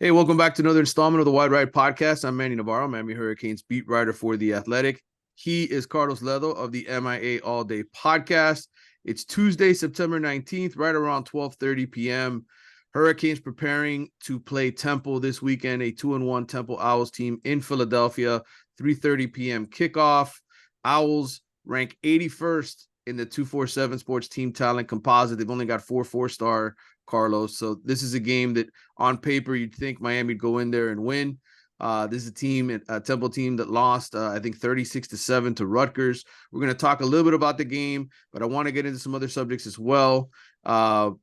Hey, welcome back to another installment of the Wide Right Podcast. I'm Manny Navarro, Miami Hurricanes beat writer for The Athletic. He is Carlos Ledo of the MIA All Day Podcast. It's Tuesday, September 19th, right around 12:30 p.m. Hurricanes preparing to play Temple this weekend, a 2-1 Temple Owls team in Philadelphia, 3:30 p.m. kickoff. Owls rank 81st in the 247 Sports Team Talent Composite. They've only got 4 4-star Carlos. So this is a game that on paper you'd think Miami would go in there and win. This is a Temple team that lost, I think 36-7 to Rutgers. We're going to talk a little bit about the game, but I want to get into some other subjects as well.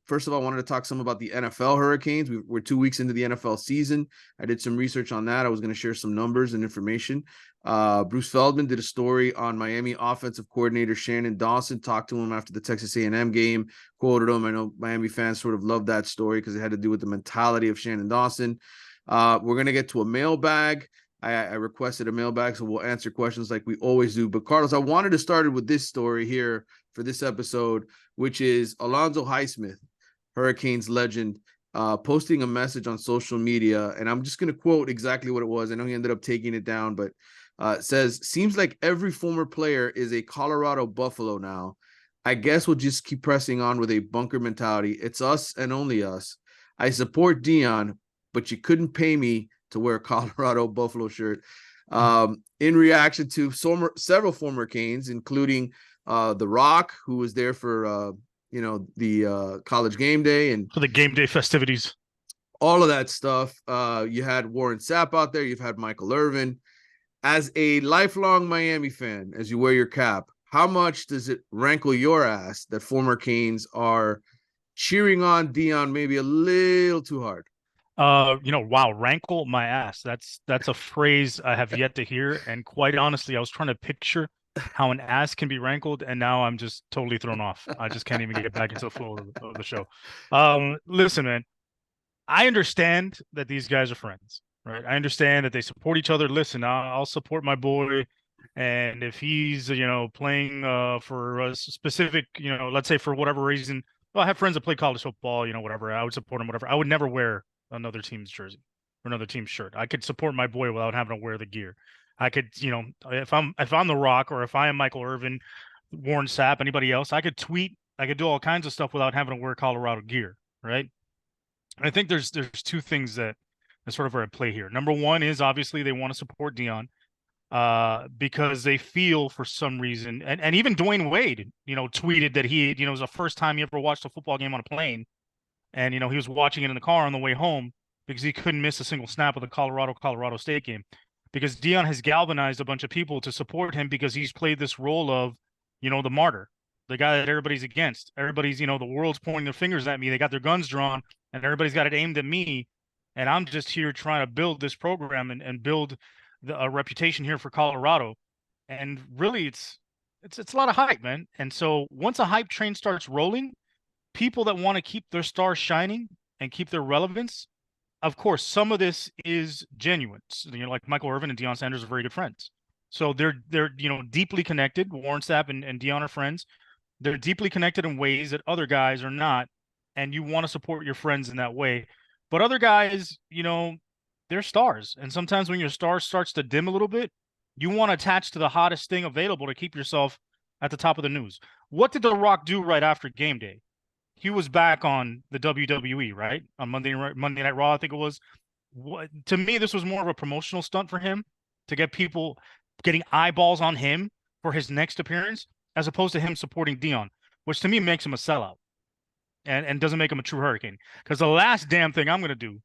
First of all, I wanted to talk some about the NFL Hurricanes. We're 2 weeks into the NFL season. I did some research on that. I was going to share some numbers and information. Bruce Feldman did a story on Miami offensive coordinator Shannon Dawson, talked to him after the Texas A&M game, quoted him. I know Miami fans sort of loved that story because it had to do with the mentality of Shannon Dawson. We're going to get to a mailbag. I requested a mailbag, so we'll answer questions like we always do. But Carlos, I wanted to start with this story here for this episode, which is Alonzo Highsmith, Hurricanes legend, posting a message on social media. And I'm just going to quote exactly what it was. I know he ended up taking it down, but it says, "Seems like every former player is a Colorado Buffalo now. I guess we'll just keep pressing on with a bunker mentality. It's us and only us. I support Dion, but you couldn't pay me to wear a Colorado Buffalo shirt." In reaction to several former Canes, including The Rock, who was there for the college game day and for the game day festivities, all of that stuff. You had Warren Sapp out there. You've had Michael Irvin. As a lifelong Miami fan, as you wear your cap, how much does it rankle your ass that former Canes are cheering on Dion maybe a little too hard? wow, rankle my ass. That's a phrase I have yet to hear. And quite honestly, I was trying to picture how an ass can be rankled, and now I'm just totally thrown off. I just can't even get back into the flow of the show. Listen, man, I understand that these guys are friends, right? I understand that they support each other. Listen, I'll support my boy, and if he's playing for a specific, let's say for whatever reason, well, I have friends that play college football, whatever. I would support him, whatever. I would never wear another team's jersey or another team's shirt. I could support my boy without having to wear the gear. I could, if I'm The Rock or if I am Michael Irvin, Warren Sapp, anybody else, I could tweet, I could do all kinds of stuff without having to wear Colorado gear, right? I think there's two things that sort of are at play here. Number one is obviously they want to support Dion because they feel for some reason, and even Dwayne Wade, tweeted that it was the first time he ever watched a football game on a plane, and he was watching it in the car on the way home because he couldn't miss a single snap of the Colorado State game because Dion has galvanized a bunch of people to support him because he's played this role of, the martyr, the guy that everybody's against. Everybody's, the world's pointing their fingers at me. They got their guns drawn and everybody's got it aimed at me. And I'm just here trying to build this program and build a reputation here for Colorado. And really it's a lot of hype, man. And so once a hype train starts rolling, people that want to keep their stars shining and keep their relevance, of course, some of this is genuine. So, like Michael Irvin and Dion Sanders are very good friends. So they're deeply connected. Warren Sapp and Dion are friends. They're deeply connected in ways that other guys are not. And you want to support your friends in that way. But other guys, they're stars. And sometimes when your star starts to dim a little bit, you want to attach to the hottest thing available to keep yourself at the top of the news. What did The Rock do right after game day? He was back on the WWE, right? On Monday Night Raw, I think it was. To me, this was more of a promotional stunt for him to get people getting eyeballs on him for his next appearance, as opposed to him supporting Dion, which to me makes him a sellout and doesn't make him a true Hurricane. Because the last damn thing I'm going to do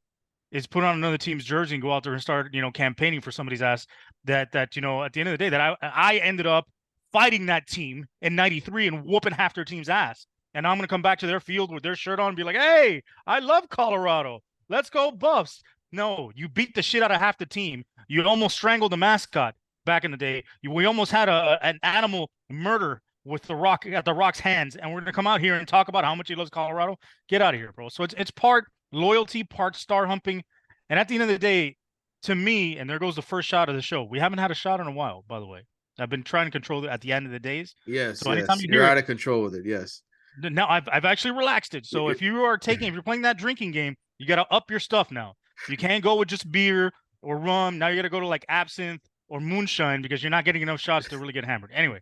is put on another team's jersey and go out there and start, campaigning for somebody's ass that at the end of the day, that I ended up fighting that team in '93 and whooping half their team's ass. And I'm going to come back to their field with their shirt on and be like, hey, I love Colorado. Let's go Buffs. No, you beat the shit out of half the team. You almost strangled the mascot back in the day. We almost had an animal murder with The Rock at The Rock's hands. And we're going to come out here and talk about how much he loves Colorado. Get out of here, bro. So it's part loyalty, part star humping. And at the end of the day, to me, and there goes the first shot of the show. We haven't had a shot in a while, by the way. I've been trying to control it at the end of the days. Yes, so anytime you're out of control with it, yes. Now I've actually relaxed it. So if you're playing that drinking game, you got to up your stuff now. You can't go with just beer or rum. Now you got to go to like absinthe or moonshine because you're not getting enough shots to really get hammered. Anyway,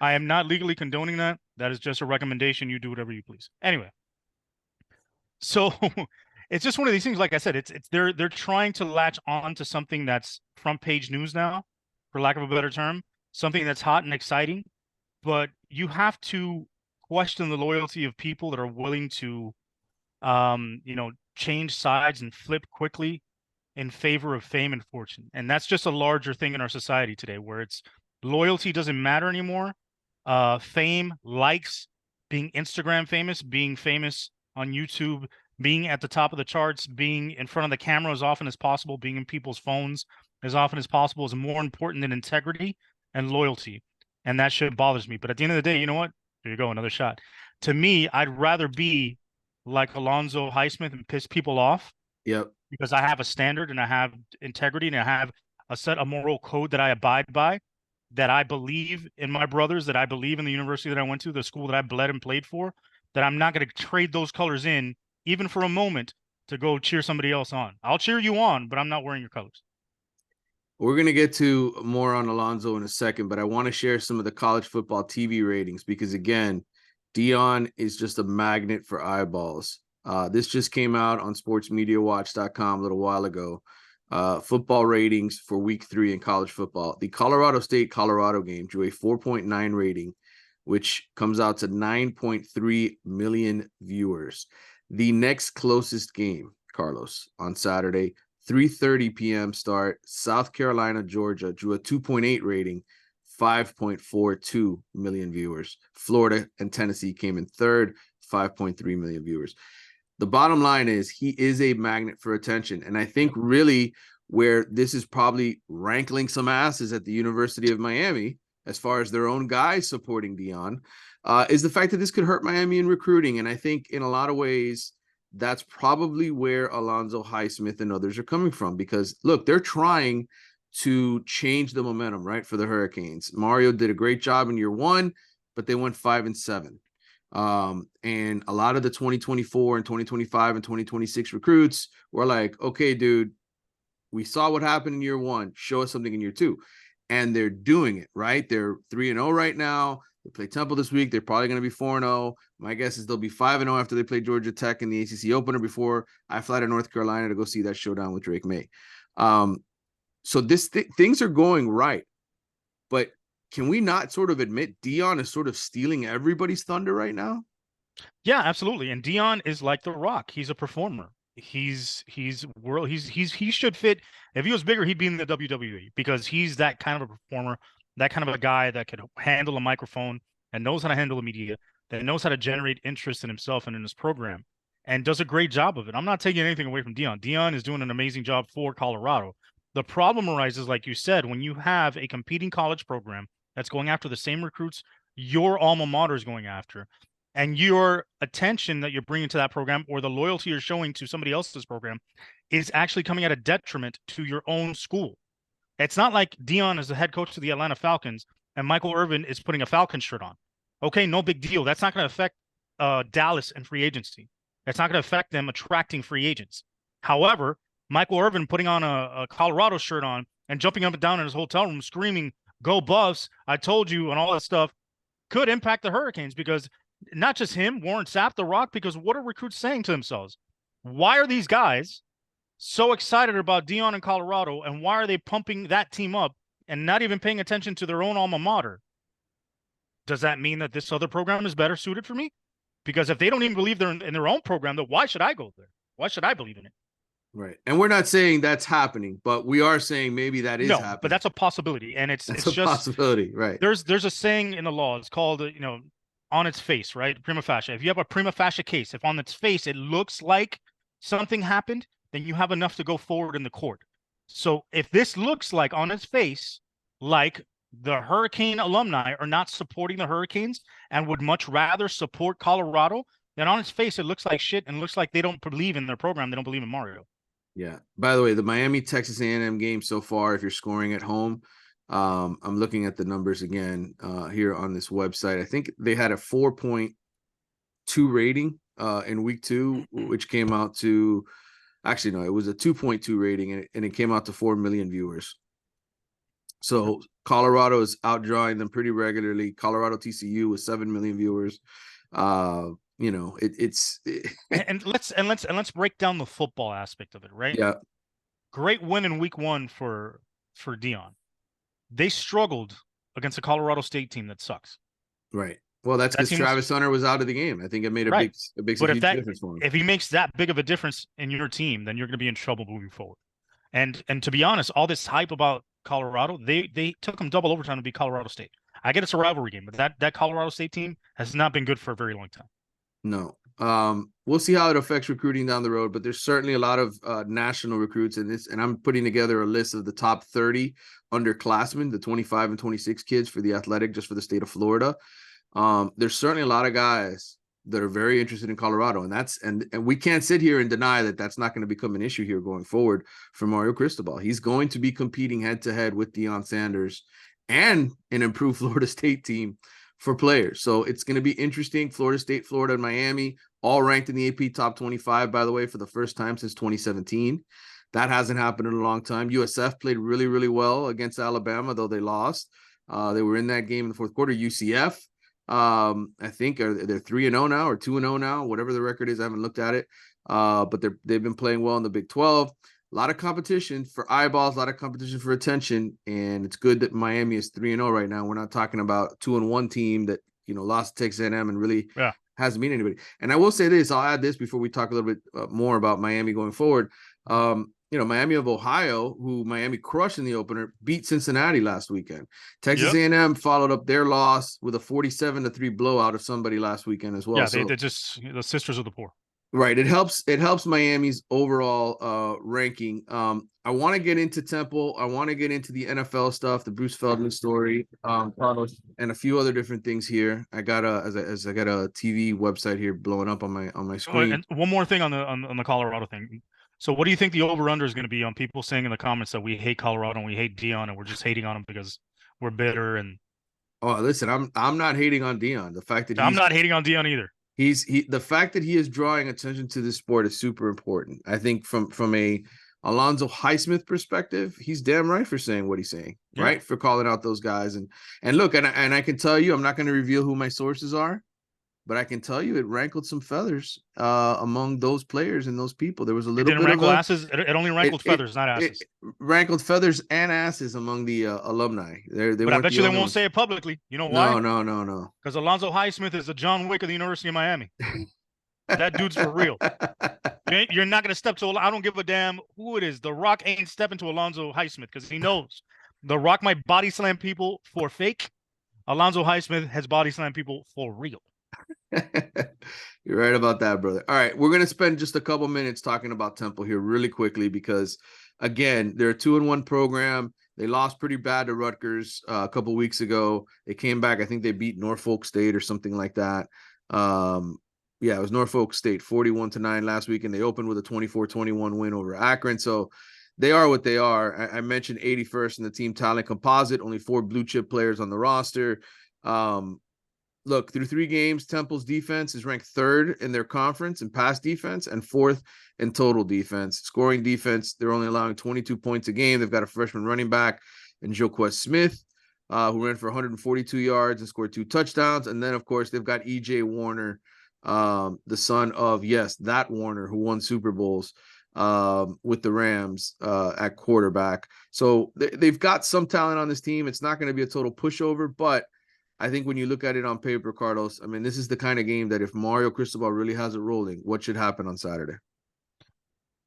I am not legally condoning that. That is just a recommendation. You do whatever you please. Anyway, so it's just one of these things. Like I said, they're trying to latch on to something that's front page news now, for lack of a better term, something that's hot and exciting. But you have to question the loyalty of people that are willing to, change sides and flip quickly in favor of fame and fortune. And that's just a larger thing in our society today, where it's loyalty doesn't matter anymore. Fame, likes, being Instagram famous, being famous on YouTube, being at the top of the charts, being in front of the camera as often as possible, being in people's phones as often as possible is more important than integrity and loyalty. And that shit bothers me. But at the end of the day, you know what? There you go, another shot. To me, I'd rather be like Alonzo Highsmith and piss people off. Yep. Because I have a standard and I have integrity and I have a moral code that I abide by, that I believe in my brothers, that I believe in the university that I went to, the school that I bled and played for, that I'm not going to trade those colors in, even for a moment, to go cheer somebody else on. I'll cheer you on, but I'm not wearing your colors. We're going to get to more on Alonzo in a second, but I want to share some of the college football TV ratings because, again, Dion is just a magnet for eyeballs. This just came out on sportsmediawatch.com a little while ago. Football ratings for week 3 in college football. The Colorado State-Colorado game drew a 4.9 rating, which comes out to 9.3 million viewers. The next closest game, Carlos, on Saturday, 3:30 p.m. start, South Carolina, Georgia, drew a 2.8 rating, 5.42 million viewers. Florida and Tennessee came in third, 5.3 million viewers. The bottom line is he is a magnet for attention. And I think really where this is probably rankling some asses at the University of Miami, as far as their own guys supporting Dion, is the fact that this could hurt Miami in recruiting. And I think in a lot of ways, that's probably where Alonzo Highsmith and others are coming from. Because, look, they're trying to change the momentum, right, for the Hurricanes. Mario did a great job in year 1, but they went 5-7. And a lot of the 2024 and 2025 and 2026 recruits were like, okay, dude, we saw what happened in year 1. Show us something in year 2. And they're doing it, right? They're 3-0 right now. They play Temple this week. They're probably going to be 4-0. My guess is they'll be 5-0 after they play Georgia Tech in the ACC opener before I fly to North Carolina to go see that showdown with Drake May. So things are going right. But can we not sort of admit Dion is sort of stealing everybody's thunder right now? Yeah, absolutely. And Dion is like The Rock. He's a performer. He should fit. If he was bigger, he'd be in the WWE because he's that kind of a performer, that kind of a guy that could handle a microphone and knows how to handle the media, that knows how to generate interest in himself and in his program, and does a great job of it. I'm not taking anything away from Dion. Dion is doing an amazing job for Colorado. The problem arises, like you said, when you have a competing college program that's going after the same recruits your alma mater is going after, and your attention that you're bringing to that program or the loyalty you're showing to somebody else's program is actually coming at a detriment to your own school. It's not like Dion is the head coach of the Atlanta Falcons and Michael Irvin is putting a Falcons shirt on. Okay, no big deal. That's not going to affect Dallas and free agency. That's not going to affect them attracting free agents. However, Michael Irvin putting on a Colorado shirt on and jumping up and down in his hotel room screaming, "Go Buffs, I told you," and all that stuff could impact the Hurricanes because not just him, Warren Sapp, The Rock, because what are recruits saying to themselves? Why are these guys so excited about Dion in Colorado, and why are they pumping that team up and not even paying attention to their own alma mater? Does that mean that this other program is better suited for me? Because if they don't even believe they're in their own program, then why should I go there? Why should I believe in it? Right. And we're not saying that's happening, but we are saying maybe that is happening. But that's a possibility. And it's just possibility, right? There's a saying in the law, it's called, on its face, right? Prima facie. If you have a prima facie case, if on its face it looks like something happened, then you have enough to go forward in the court. So if this looks like on its face, like the Hurricane alumni are not supporting the Hurricanes and would much rather support Colorado, then on its face, it looks like shit and looks like they don't believe in their program. They don't believe in Mario. Yeah. By the way, the Miami Texas A&M game so far, if you're scoring at home, I'm looking at the numbers again here on this website. I think they had a 4.2 rating in week 2, which came out to Actually, no, it was a 2.2 rating, and it came out to 4 million viewers. So Colorado is outdrawing them pretty regularly. Colorado TCU with 7 million viewers. You know, and let's break down the football aspect of it, right? Yeah. Great win in week 1 for Dion. They struggled against a Colorado State team that sucks. Right. Well, that's That because team was Travis Hunter was out of the game. I think it made a right. But huge difference for him. if he makes that big of a difference in your team, then you're going to be in trouble moving forward. And to be honest, all this hype about Colorado, they took them double overtime to beat Colorado State. I get it's a rivalry game, but that Colorado State team has not been good for a very long time. No. We'll see how it affects recruiting down the road, but there's certainly a lot of national recruits in this, and I'm putting together a list of the top 30 underclassmen, the 25 and 26 kids for the Athletic, just for the state of Florida. There's certainly a lot of guys that are very interested in Colorado, and we can't sit here and deny that that's not going to become an issue here going forward for Mario Cristobal. He's going to be competing head to head with Dion Sanders and an improved Florida State team for players. So it's going to be interesting. Florida State, Florida, and Miami all ranked in the AP top 25, by the way, for the first time since 2017. That hasn't happened in a long time. USF played really, really well against Alabama, though they lost. They were in that game in the fourth quarter. UCF, I think they're 3-0 now or 2-0 now, whatever the record is. I haven't looked at it, but they've been playing well in the Big 12. A lot of competition for eyeballs, a lot of competition for attention, and it's good that Miami is 3-0 right now. We're not talking about a 2-1 team that lost to Texas A&M and really hasn't beat anybody. And I will say this: I'll add this before we talk a little bit more about Miami going forward. Miami of Ohio, who Miami crushed in the opener, beat Cincinnati last weekend. Texas A&M followed up their loss with a 47-3 blowout of somebody last weekend as well. Yeah, they're just the sisters of the poor. Right. It helps Miami's overall ranking. I want to get into Temple. I want to get into the NFL stuff, the Bruce Feldman story, Carlos, and a few other different things here. I got a TV website here blowing up on my screen. And one more thing on the Colorado thing. So what do you think the over-under is going to be on people saying in the comments that we hate Colorado and we hate Dion and we're just hating on him because we're bitter? And listen, I'm not hating on Dion. The fact that I'm not hating on Dion either. The fact that he is drawing attention to this sport is super important. I think from a Alonzo Highsmith perspective, he's damn right for saying what he's saying, right? For calling out those guys. And look, and I can tell you, I'm not going to reveal who my sources are, but I can tell you it rankled some feathers among those players and those people. There was a little bit rankle asses. It only rankled feathers, not asses. It rankled feathers and asses among the alumni. But I bet you they won't say it publicly. You know why? No. Because Alonzo Highsmith is the John Wick of the University of Miami. That dude's for real. You're not going to step to. I don't give a damn who it is. The Rock ain't stepping to Alonzo Highsmith because he knows The Rock might body slam people for fake. Alonzo Highsmith has body slammed people for real. You're right about that, brother. All right, we're going to spend just a couple minutes talking about Temple here really quickly because, again, they're a 2-1 program. They lost pretty bad to Rutgers a couple weeks ago. They came back. I think they beat Norfolk State or something like that. Yeah, it was Norfolk State 41-9 last week, and they opened with a 24-21 win over Akron. So they are what they are. I mentioned 81st in the team talent composite, only 4 blue chip players on the roster. Look, through 3 games, Temple's defense is ranked 3rd in their conference in pass defense and 4th in total defense. Scoring defense, they're only allowing 22 points a game. They've got a freshman running back in Joquez Smith, who ran for 142 yards and scored 2 touchdowns. And then, of course, they've got E.J. Warner, the son of, that Warner, who won Super Bowls with the Rams at quarterback. So they've got some talent on this team. It's not going to be a total pushover, but I think when you look at it on paper, Carlos, I mean, this is the kind of game that if Mario Cristobal really has it rolling, what should happen on Saturday?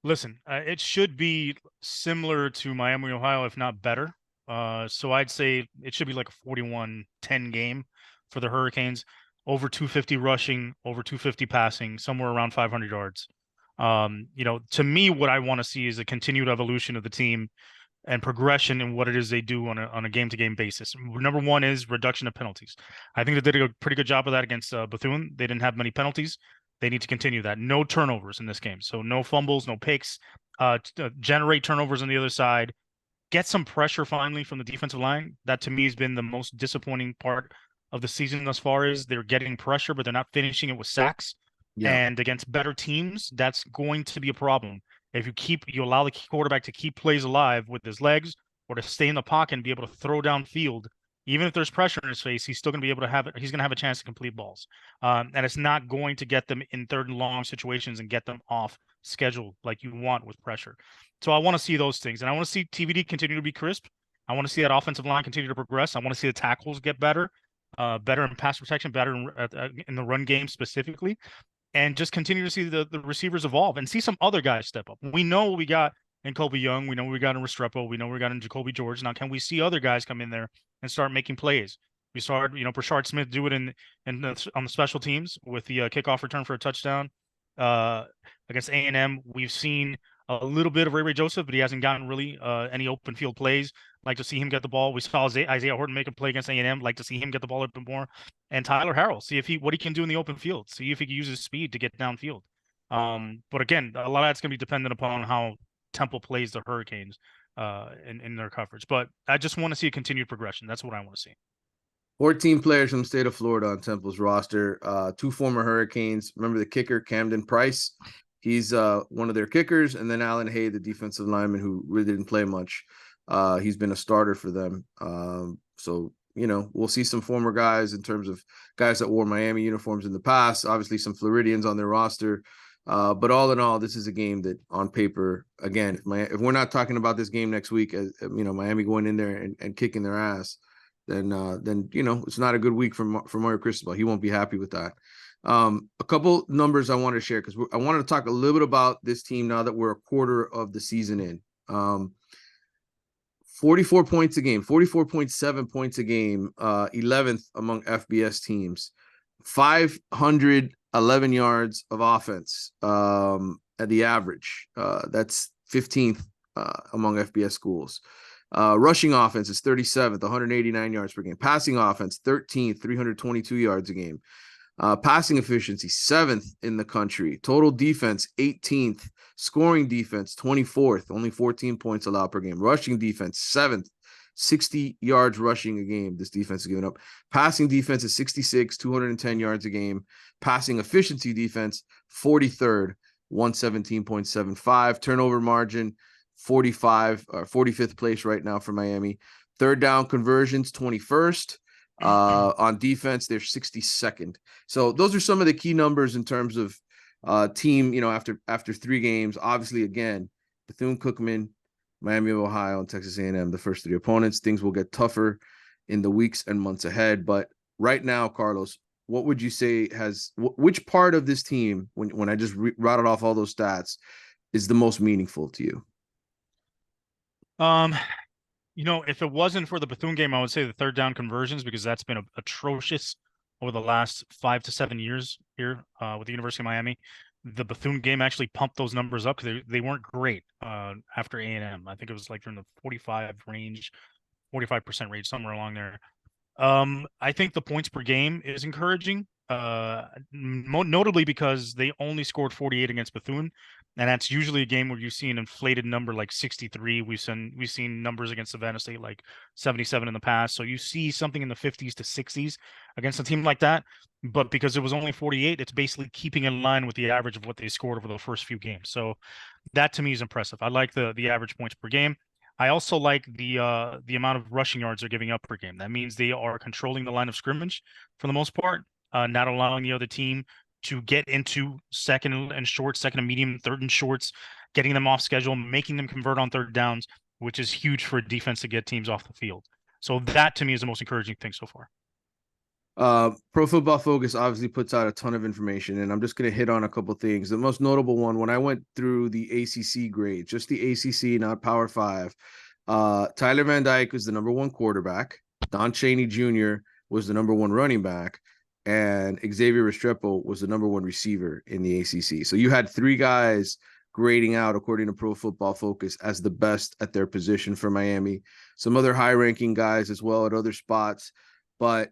Listen, it should be similar to Miami, Ohio, if not better. So I'd say it should be like a 41-10 game for the Hurricanes. Over 250 rushing, over 250 passing, somewhere around 500 yards. To me, what I want to see is a continued evolution of the team and progression in what it is they do on a game-to-game basis. Number one is reduction of penalties. I think they did a pretty good job of that against Bethune. They didn't have many penalties. They need to continue that. No turnovers in this game. So no fumbles, no picks. Generate turnovers on the other side. Get some pressure finally from the defensive line. That to me has been the most disappointing part of the season thus far is they're getting pressure, but they're not finishing it with sacks. Yeah. And against better teams, that's going to be a problem. If you allow the quarterback to keep plays alive with his legs or to stay in the pocket and be able to throw downfield, even if there's pressure in his face, he's still going to be able to have it. He's going to have a chance to complete balls. And it's not going to get them in third and long situations and get them off schedule like you want with pressure. So I want to see those things. And I want to see TVD continue to be crisp. I want to see that offensive line continue to progress. I want to see the tackles get better, better in pass protection, better in the run game specifically, and just continue to see the receivers evolve and see some other guys step up. We know what we got in Kobe Young. We know what we got in Restrepo. We know what we got in Jacoby George. Now, can we see other guys come in there and start making plays? We saw, Brashard Smith do it on the special teams with the kickoff return for a touchdown against A&M. We've seen a little bit of Ray Joseph, but he hasn't gotten really any open field plays. Like to see him get the ball. We saw Isaiah Horton make a play against A&M. Like to see him get the ball a bit more. And Tyler Harrell, see what he can do in the open field. See if he can use his speed to get downfield. But again, a lot of that's going to be dependent upon how Temple plays the Hurricanes in their coverage. But I just want to see a continued progression. That's what I want to see. 14 players from the state of Florida on Temple's roster. 2 former Hurricanes. Remember the kicker, Camden Price? He's one of their kickers. And then Alan Hay, the defensive lineman who really didn't play much. He's been a starter for them. So, we'll see some former guys in terms of guys that wore Miami uniforms in the past. Obviously, some Floridians on their roster. But all in all, this is a game that on paper, again, if we're not talking about this game next week, as Miami going in there and kicking their ass, then it's not a good week for Mario Cristobal. He won't be happy with that. A couple numbers I want to share because I wanted to talk a little bit about this team now that we're a quarter of the season in. 44 points a game, 44.7 points a game, 11th among FBS teams, 511 yards of offense at the average. That's 15th among FBS schools. Rushing offense is 37th, 189 yards per game. Passing offense, 13th, 322 yards a game. Passing efficiency, 7th in the country. Total defense, 18th. Scoring defense, 24th. Only 14 points allowed per game. Rushing defense, 7th. 60 yards rushing a game this defense is giving up. Passing defense is 66, 210 yards a game. Passing efficiency defense, 43rd, 117.75. Turnover margin, 45th place right now for Miami. Third down conversions, 21st. On defense, they're 62nd. So those are some of the key numbers in terms of team, after 3 games. Obviously, again, Bethune-Cookman, Miami of Ohio, and Texas A&M, the first 3 opponents. Things will get tougher in the weeks and months ahead. But right now, Carlos, what would you say which part of this team, when I just routed off all those stats, is the most meaningful to you? If it wasn't for the Bethune game, I would say the third down conversions, because that's been atrocious over the last 5 to 7 years here with the University of Miami. The Bethune game actually pumped those numbers up because they weren't great after A&M. I think it was like in the 45% range, somewhere along there. I think the points per game is encouraging, notably because they only scored 48 against Bethune, and that's usually a game where you see an inflated number like 63. We've seen numbers against Savannah State like 77 in the past, so you see something in the 50s to 60s against a team like that. But because it was only 48, it's basically keeping in line with the average of what they scored over the first few games. So that to me is impressive. I like the average points per game. I also like the amount of rushing yards they're giving up per game. That means they are controlling the line of scrimmage for the most part, not allowing the other team to get into second and short, second and medium, third and shorts, getting them off schedule, making them convert on third downs, which is huge for a defense to get teams off the field. So that to me is the most encouraging thing so far. Pro Football Focus obviously puts out a ton of information, and I'm just going to hit on a couple things. The most notable one, when I went through the ACC grades, just the ACC, not Power 5, Tyler Van Dyke was the number 1 quarterback. Don Chaney Jr. was the number 1 running back, and Xavier Restrepo was the number 1 receiver in the ACC. So you had 3 guys grading out, according to Pro Football Focus, as the best at their position for Miami. Some other high-ranking guys as well at other spots, but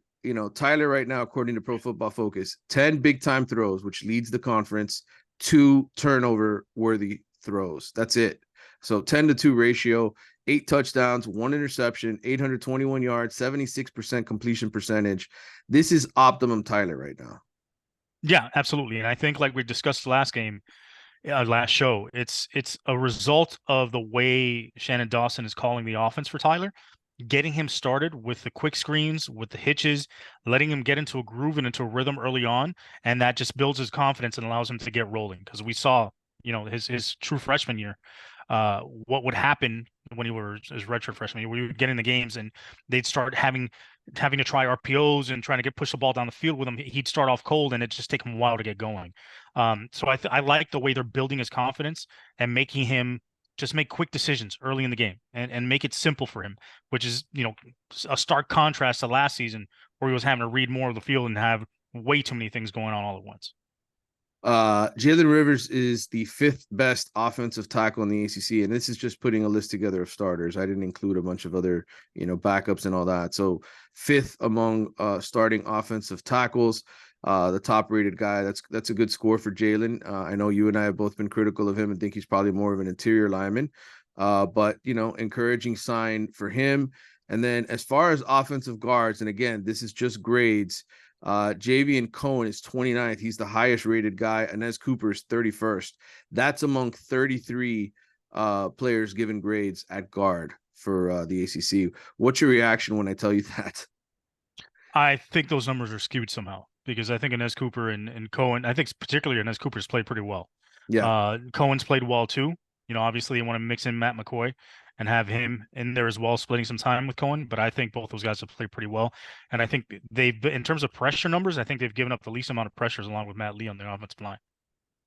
Tyler right now, according to Pro Football Focus, 10 big-time throws, which leads the conference, 2 turnover-worthy throws. That's it. So 10-2 ratio, 8 touchdowns, 1 interception, 821 yards, 76% completion percentage. This is optimum Tyler right now. Yeah, absolutely. And I think, like we discussed last game, last show. It's a result of the way Shannon Dawson is calling the offense for Tyler, getting him started with the quick screens, with the hitches, letting him get into a groove and into a rhythm early on, and that just builds his confidence and allows him to get rolling. Because we saw, his true freshman year, what would happen when he was his redshirt freshman year. We would get in the games and they'd start having to try RPOs and trying to push the ball down the field with him. He'd start off cold and it just take him a while to get going. So I like the way they're building his confidence and making him just make quick decisions early in the game and make it simple for him, which is, a stark contrast to last season where he was having to read more of the field and have way too many things going on all at once. Jalen Rivers is the 5th best offensive tackle in the ACC, and this is just putting a list together of starters. I didn't include a bunch of other, backups and all that. So 5th among starting offensive tackles, the top-rated guy. That's a good score for Jalen. I know you and I have both been critical of him and think he's probably more of an interior lineman, but encouraging sign for him. And then as far as offensive guards, and again, this is just grades. Javian Cohen is 29th. He's the highest rated guy. Inez Cooper is 31st. That's among 33 players given grades at guard for the ACC. What's your reaction when I tell you that? I think those numbers are skewed somehow because I think Inez Cooper and Cohen, I think particularly Inez Cooper's played pretty well. Yeah. Cohen's played well too. Obviously you want to mix in Matt McCoy and have him in there as well, splitting some time with Cohen. But I think both those guys have played pretty well. And I think in terms of pressure numbers, I think they've given up the least amount of pressures along with Matt Lee on the offensive line.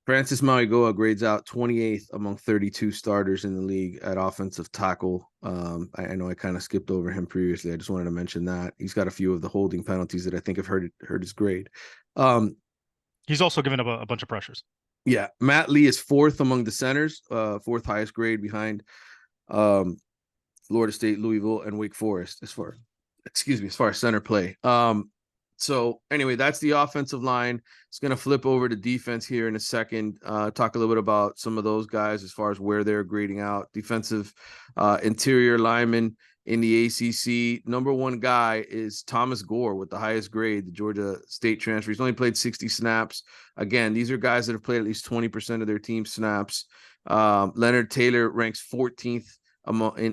Francis Mauigoa grades out 28th among 32 starters in the league at offensive tackle. I know I kind of skipped over him previously. I just wanted to mention that he's got a few of the holding penalties that I think have hurt his grade. He's also given up a bunch of pressures. Yeah, Matt Lee is 4th among the centers, 4th highest grade behind Florida State, Louisville, and Wake Forest as far as center play. So anyway, that's the offensive line. It's going to flip over to defense here in a second. Talk a little bit about some of those guys as far as where they're grading out. Defensive interior lineman in the ACC. Number 1 guy is Thomas Gore with the highest grade, the Georgia State transfer. He's only played 60 snaps. Again, these are guys that have played at least 20% of their team snaps. Leonard Taylor ranks 14th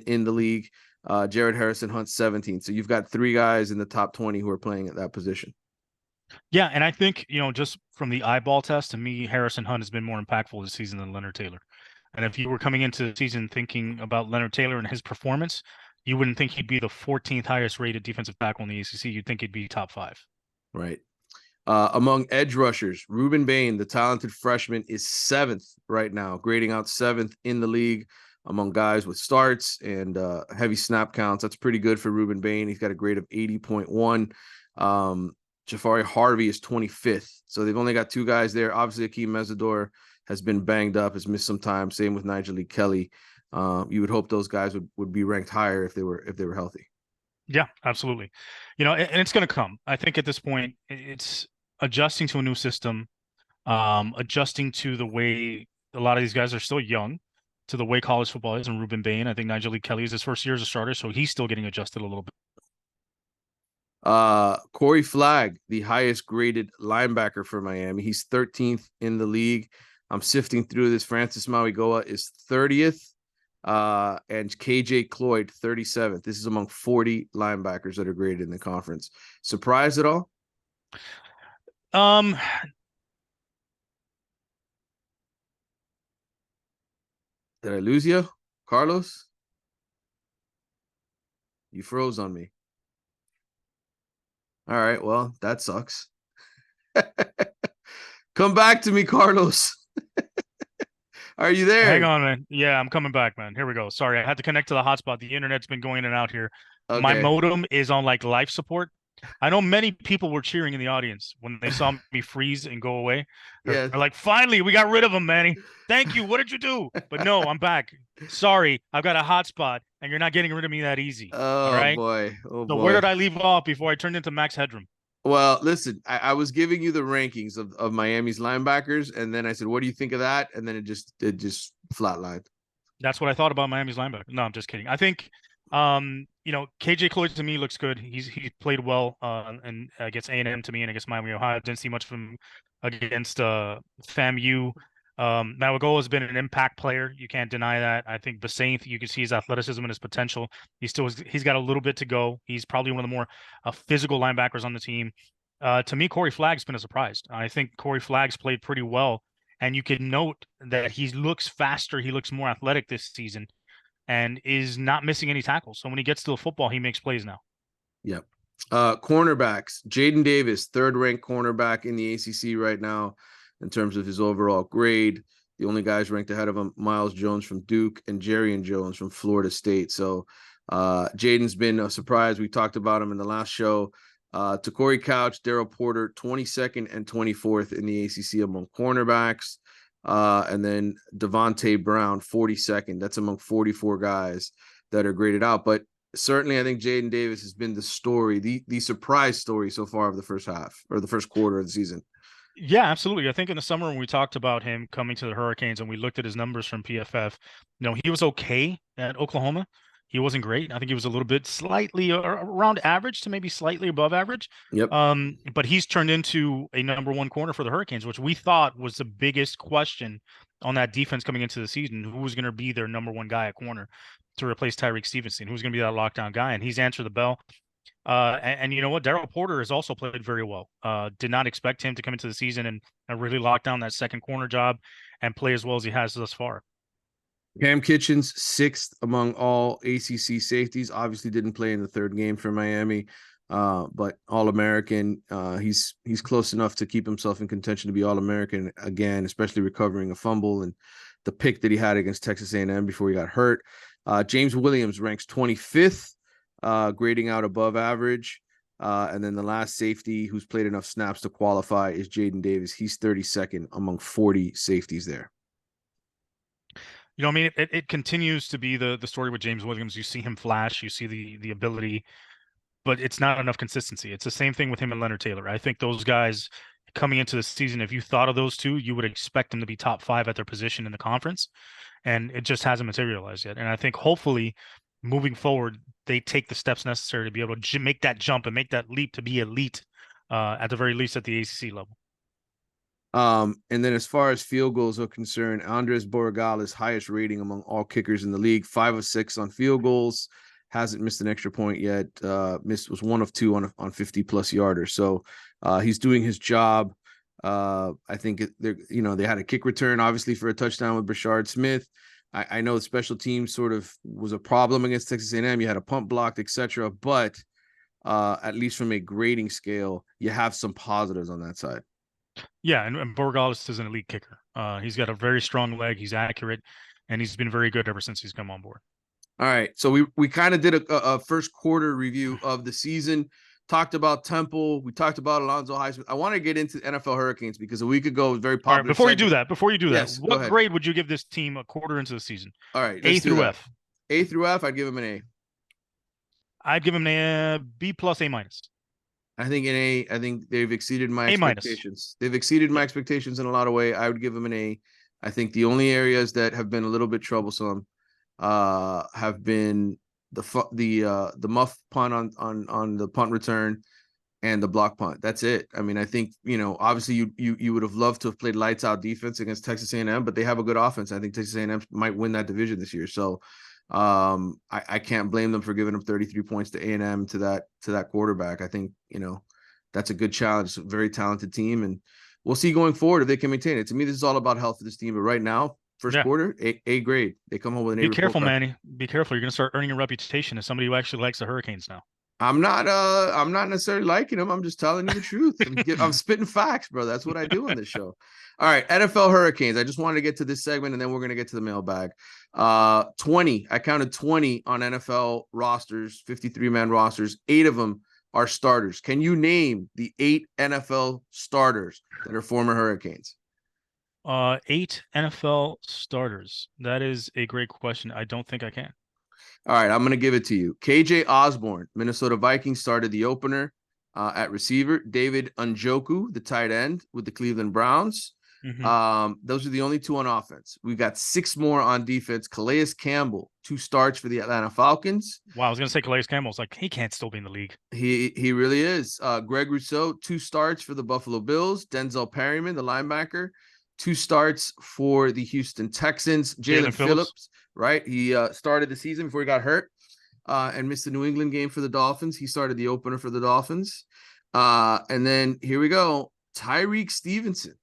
in the league. Jared Harrison Hunt 17th. So you've got 3 guys in the top 20 who are playing at that position. Yeah, and I think, just from the eyeball test, to me, Harrison Hunt has been more impactful this season than Leonard Taylor. And if you were coming into the season thinking about Leonard Taylor and his performance, you wouldn't think he'd be the 14th highest rated defensive tackle in the ACC. You'd think he'd be top 5. Right. Among edge rushers, Ruben Bain, the talented freshman, is 7th right now, grading out 7th in the league among guys with starts and heavy snap counts. That's pretty good for Ruben Bain. He's got a grade of 80.1. Jafari Harvey is 25th. So they've only got 2 guys there. Obviously, Akeem Mesidor has been banged up, has missed some time. Same with Nigel Lee Kelly. You would hope those guys would be ranked higher if they were healthy. Yeah, absolutely. And it's going to come. I think at this point, it's adjusting to a new system, adjusting to the way a lot of these guys are still young, to the way college football is. And Ruben Bain, I think Nigel Lee Kelly is his first year as a starter, so he's still getting adjusted a little bit. Corey Flagg, the highest graded linebacker for Miami. He's 13th in the league. I'm sifting through this. Francis Mauigoa is 30th. And KJ Cloyd 37th. This is among 40 linebackers that are graded in the conference. Surprised at all? Did I lose you, Carlos? You froze on me. All right, well, that sucks. Come back to me, Carlos. Are you there? Hang on, man. Yeah, I'm coming back, man. Here we go. Sorry, I had to connect to the hotspot. The internet's been going in and out here. Okay. My modem is on like life support. I know many people were cheering in the audience when they saw me freeze and go away. They're like, finally, we got rid of him, Manny. Thank you. What did you do? But no, I'm back. Sorry, I've got a hotspot, and you're not getting rid of me that easy. Oh, all right? Boy. Oh, so boy. Where did I leave off before I turned into Max Headroom? Well, listen, I was giving you the rankings of Miami's linebackers, and then I said, what do you think of that? And then it just flatlined. That's what I thought about Miami's linebacker. No, I'm just kidding. I think KJ Cloyd to me looks good. He played well and against A&M to me and against Miami, Ohio. Didn't see much from against FAMU. Mavagola has been an impact player. You can't deny that. I think Basaint, you can see his athleticism and his potential. He's got a little bit to go. He's probably one of the more physical linebackers on the team. To me, Corey Flagg's been a surprise. I think Corey Flagg's played pretty well, and you can note that he looks faster. He looks more athletic this season, and is not missing any tackles. So when he gets to the football, he makes plays now. Yep. Cornerbacks. Jaden Davis, third-ranked cornerback in the ACC right now in terms of his overall grade. The only guys ranked ahead of him, Miles Jones from Duke and Jerrion Jones from Florida State. So Jaden's been a surprise. We talked about him in the last show. Corey Couch, Darrell Porter, 22nd and 24th in the ACC among cornerbacks. And then Devontae Brown, 42nd. That's among 44 guys that are graded out. But certainly, I think Jaden Davis has been the story, the surprise story so far of the first half or the first quarter of the season. Yeah, absolutely. I think in the summer when we talked about him coming to the Hurricanes and we looked at his numbers from PFF, he was okay at Oklahoma. He wasn't great. I think he was a little bit slightly around average to maybe slightly above average. Yep. But he's turned into a number one corner for the Hurricanes, which we thought was the biggest question on that defense coming into the season. Who was going to be their number one guy at corner to replace Tyreek Stevenson? Who's going to be that lockdown guy? And he's answered the bell. And you know what? Darrell Porter has also played very well. Did not expect him to come into the season and really lock down that second corner job and play as well as he has thus far. Cam Kitchens, 6th among all ACC safeties. Obviously didn't play in the third game for Miami, but All-American. He's close enough to keep himself in contention to be All-American again, especially recovering a fumble and the pick that he had against Texas A&M before he got hurt. James Williams ranks 25th, grading out above average. And then the last safety who's played enough snaps to qualify is Jaden Davis. He's 32nd among 40 safeties there. I mean, it continues to be the story with James Williams. You see him flash, you see the ability, but it's not enough consistency. It's the same thing with him and Leonard Taylor. I think those guys coming into the season, if you thought of those two, you would expect them to be top 5 at their position in the conference, and it just hasn't materialized yet. And I think hopefully moving forward, they take the steps necessary to be able to make that jump and make that leap to be elite, at the very least at the ACC level. And then as far as field goals are concerned, Andres Borregales, highest rating among all kickers in the league, 5 of 6 on field goals, hasn't missed an extra point yet. Was 1 of 2 on 50+ yarders. So he's doing his job. I think they had a kick return, obviously, for a touchdown with Brashard Smith. I know the special teams sort of was a problem against Texas A&M. You had a punt blocked, etc. But at least from a grading scale, you have some positives on that side. Yeah, and Borregales is an elite kicker. He's got a very strong leg. He's accurate, and he's been very good ever since he's come on board. All right, so we kind of did a first quarter review of the season. Talked about Temple. We talked about Alonzo Highsmith. I want to get into NFL Hurricanes because a week ago it was very popular. All right, before you do that, yes, what grade would you give this team a quarter into the season? All right, A through F. A through F, I'd give him an A. I'd give him a B plus, A minus. I think an A. I think they've exceeded my expectations. They've exceeded my expectations in a lot of ways. I would give them an A. I think the only areas that have been a little bit troublesome have been the muff punt on the punt return and the block punt. That's it. I mean, I think, obviously you would have loved to have played lights out defense against Texas A&M, but they have a good offense. I think Texas A&M might win that division this year. So I can't blame them for giving up 33 points to A&M to that quarterback. I think, that's a good challenge. It's a very talented team, and we'll see going forward if they can maintain it. To me, this is all about health of this team. But right now, first quarter, A grade. They come home with an A. Be careful, Manny. Be careful. You're going to start earning a reputation as somebody who actually likes the Hurricanes now. I'm not necessarily liking them. I'm just telling you the truth. I'm spitting facts, bro. That's what I do on this show. All right, NFL Hurricanes. I just wanted to get to this segment, and then we're going to get to the mailbag. 20. I counted 20 on NFL rosters, 53-man rosters. 8 of them are starters. Can you name the 8 NFL starters that are former Hurricanes? 8 NFL starters. That is a great question. I don't think I can. All right, I'm going to give it to you. KJ Osborne, Minnesota Vikings, started the opener at receiver. David Njoku, the tight end with the Cleveland Browns. Mm-hmm. Those are the only 2 on offense. We've got 6 more on defense. Calais Campbell, 2 starts for the Atlanta Falcons. Wow, I was going to say Calais Campbell's like, he can't still be in the league. He really is. Greg Rousseau, 2 starts for the Buffalo Bills. Denzel Perryman, the linebacker, 2 starts for the Houston Texans. Jalen Phillips, right? He started the season before he got hurt and missed the New England game for the Dolphins. He started the opener for the Dolphins. And then here we go. Tyreek Stevenson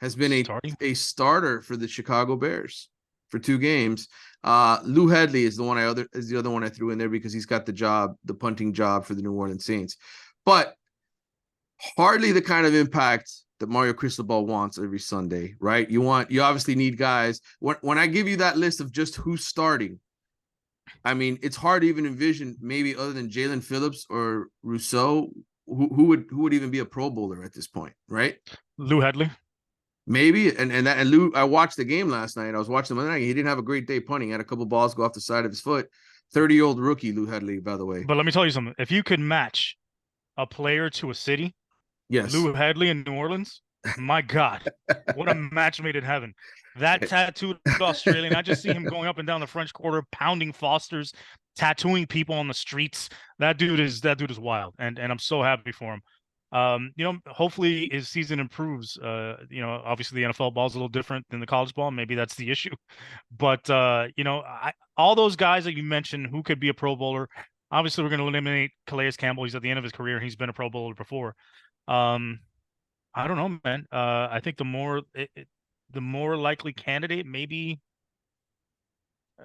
has been a starter for the Chicago Bears for 2 games. Lou Hedley is the other one I threw in there because he's got the punting job for the New Orleans Saints. But hardly the kind of impact that Mario Cristobal wants every Sunday, right? You obviously need guys. When I give you that list of just who's starting, I mean, it's hard to even envision maybe other than Jalen Phillips or Rousseau, who would even be a Pro Bowler at this point, right? Lou Hedley. Maybe, and Lou, I watched the game last night. I was watching the Monday night. He didn't have a great day punting. He had a couple balls go off the side of his foot. 30-year-old rookie, Lou Hedley, by the way. But let me tell you something. If you could match a player to a city, yes, Lou Hedley in New Orleans, my God, what a match made in heaven. That tattooed Australian, I just see him going up and down the French Quarter, pounding Fosters, tattooing people on the streets. That dude is wild, and I'm so happy for him. Hopefully his season improves. Obviously the NFL ball is a little different than the college ball. Maybe that's the issue. But all those guys that you mentioned who could be a Pro Bowler, obviously we're going to eliminate Calais Campbell. He's at the end of his career. He's been a Pro Bowler before. I don't know, man. I think the more likely candidate, maybe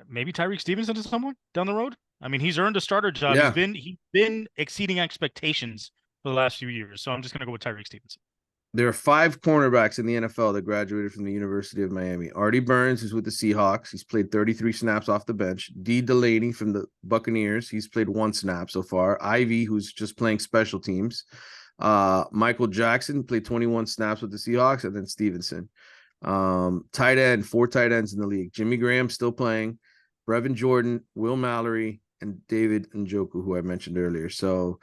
Tyreek Stevenson is someone down the road. I mean, he's earned a starter job. Yeah. He's been exceeding expectations for the last few years. So I'm just going to go with Tyreek Stevenson. There are 5 cornerbacks in the NFL that graduated from the University of Miami. Artie Burns is with the Seahawks. He's played 33 snaps off the bench. D. Delaney from the Buccaneers. He's played 1 snap so far. Ivy, who's just playing special teams. Michael Jackson played 21 snaps with the Seahawks, and then Stevenson. Tight end, 4 tight ends in the league. Jimmy Graham still playing. Brevin Jordan, Will Mallory, and David Njoku, who I mentioned earlier. So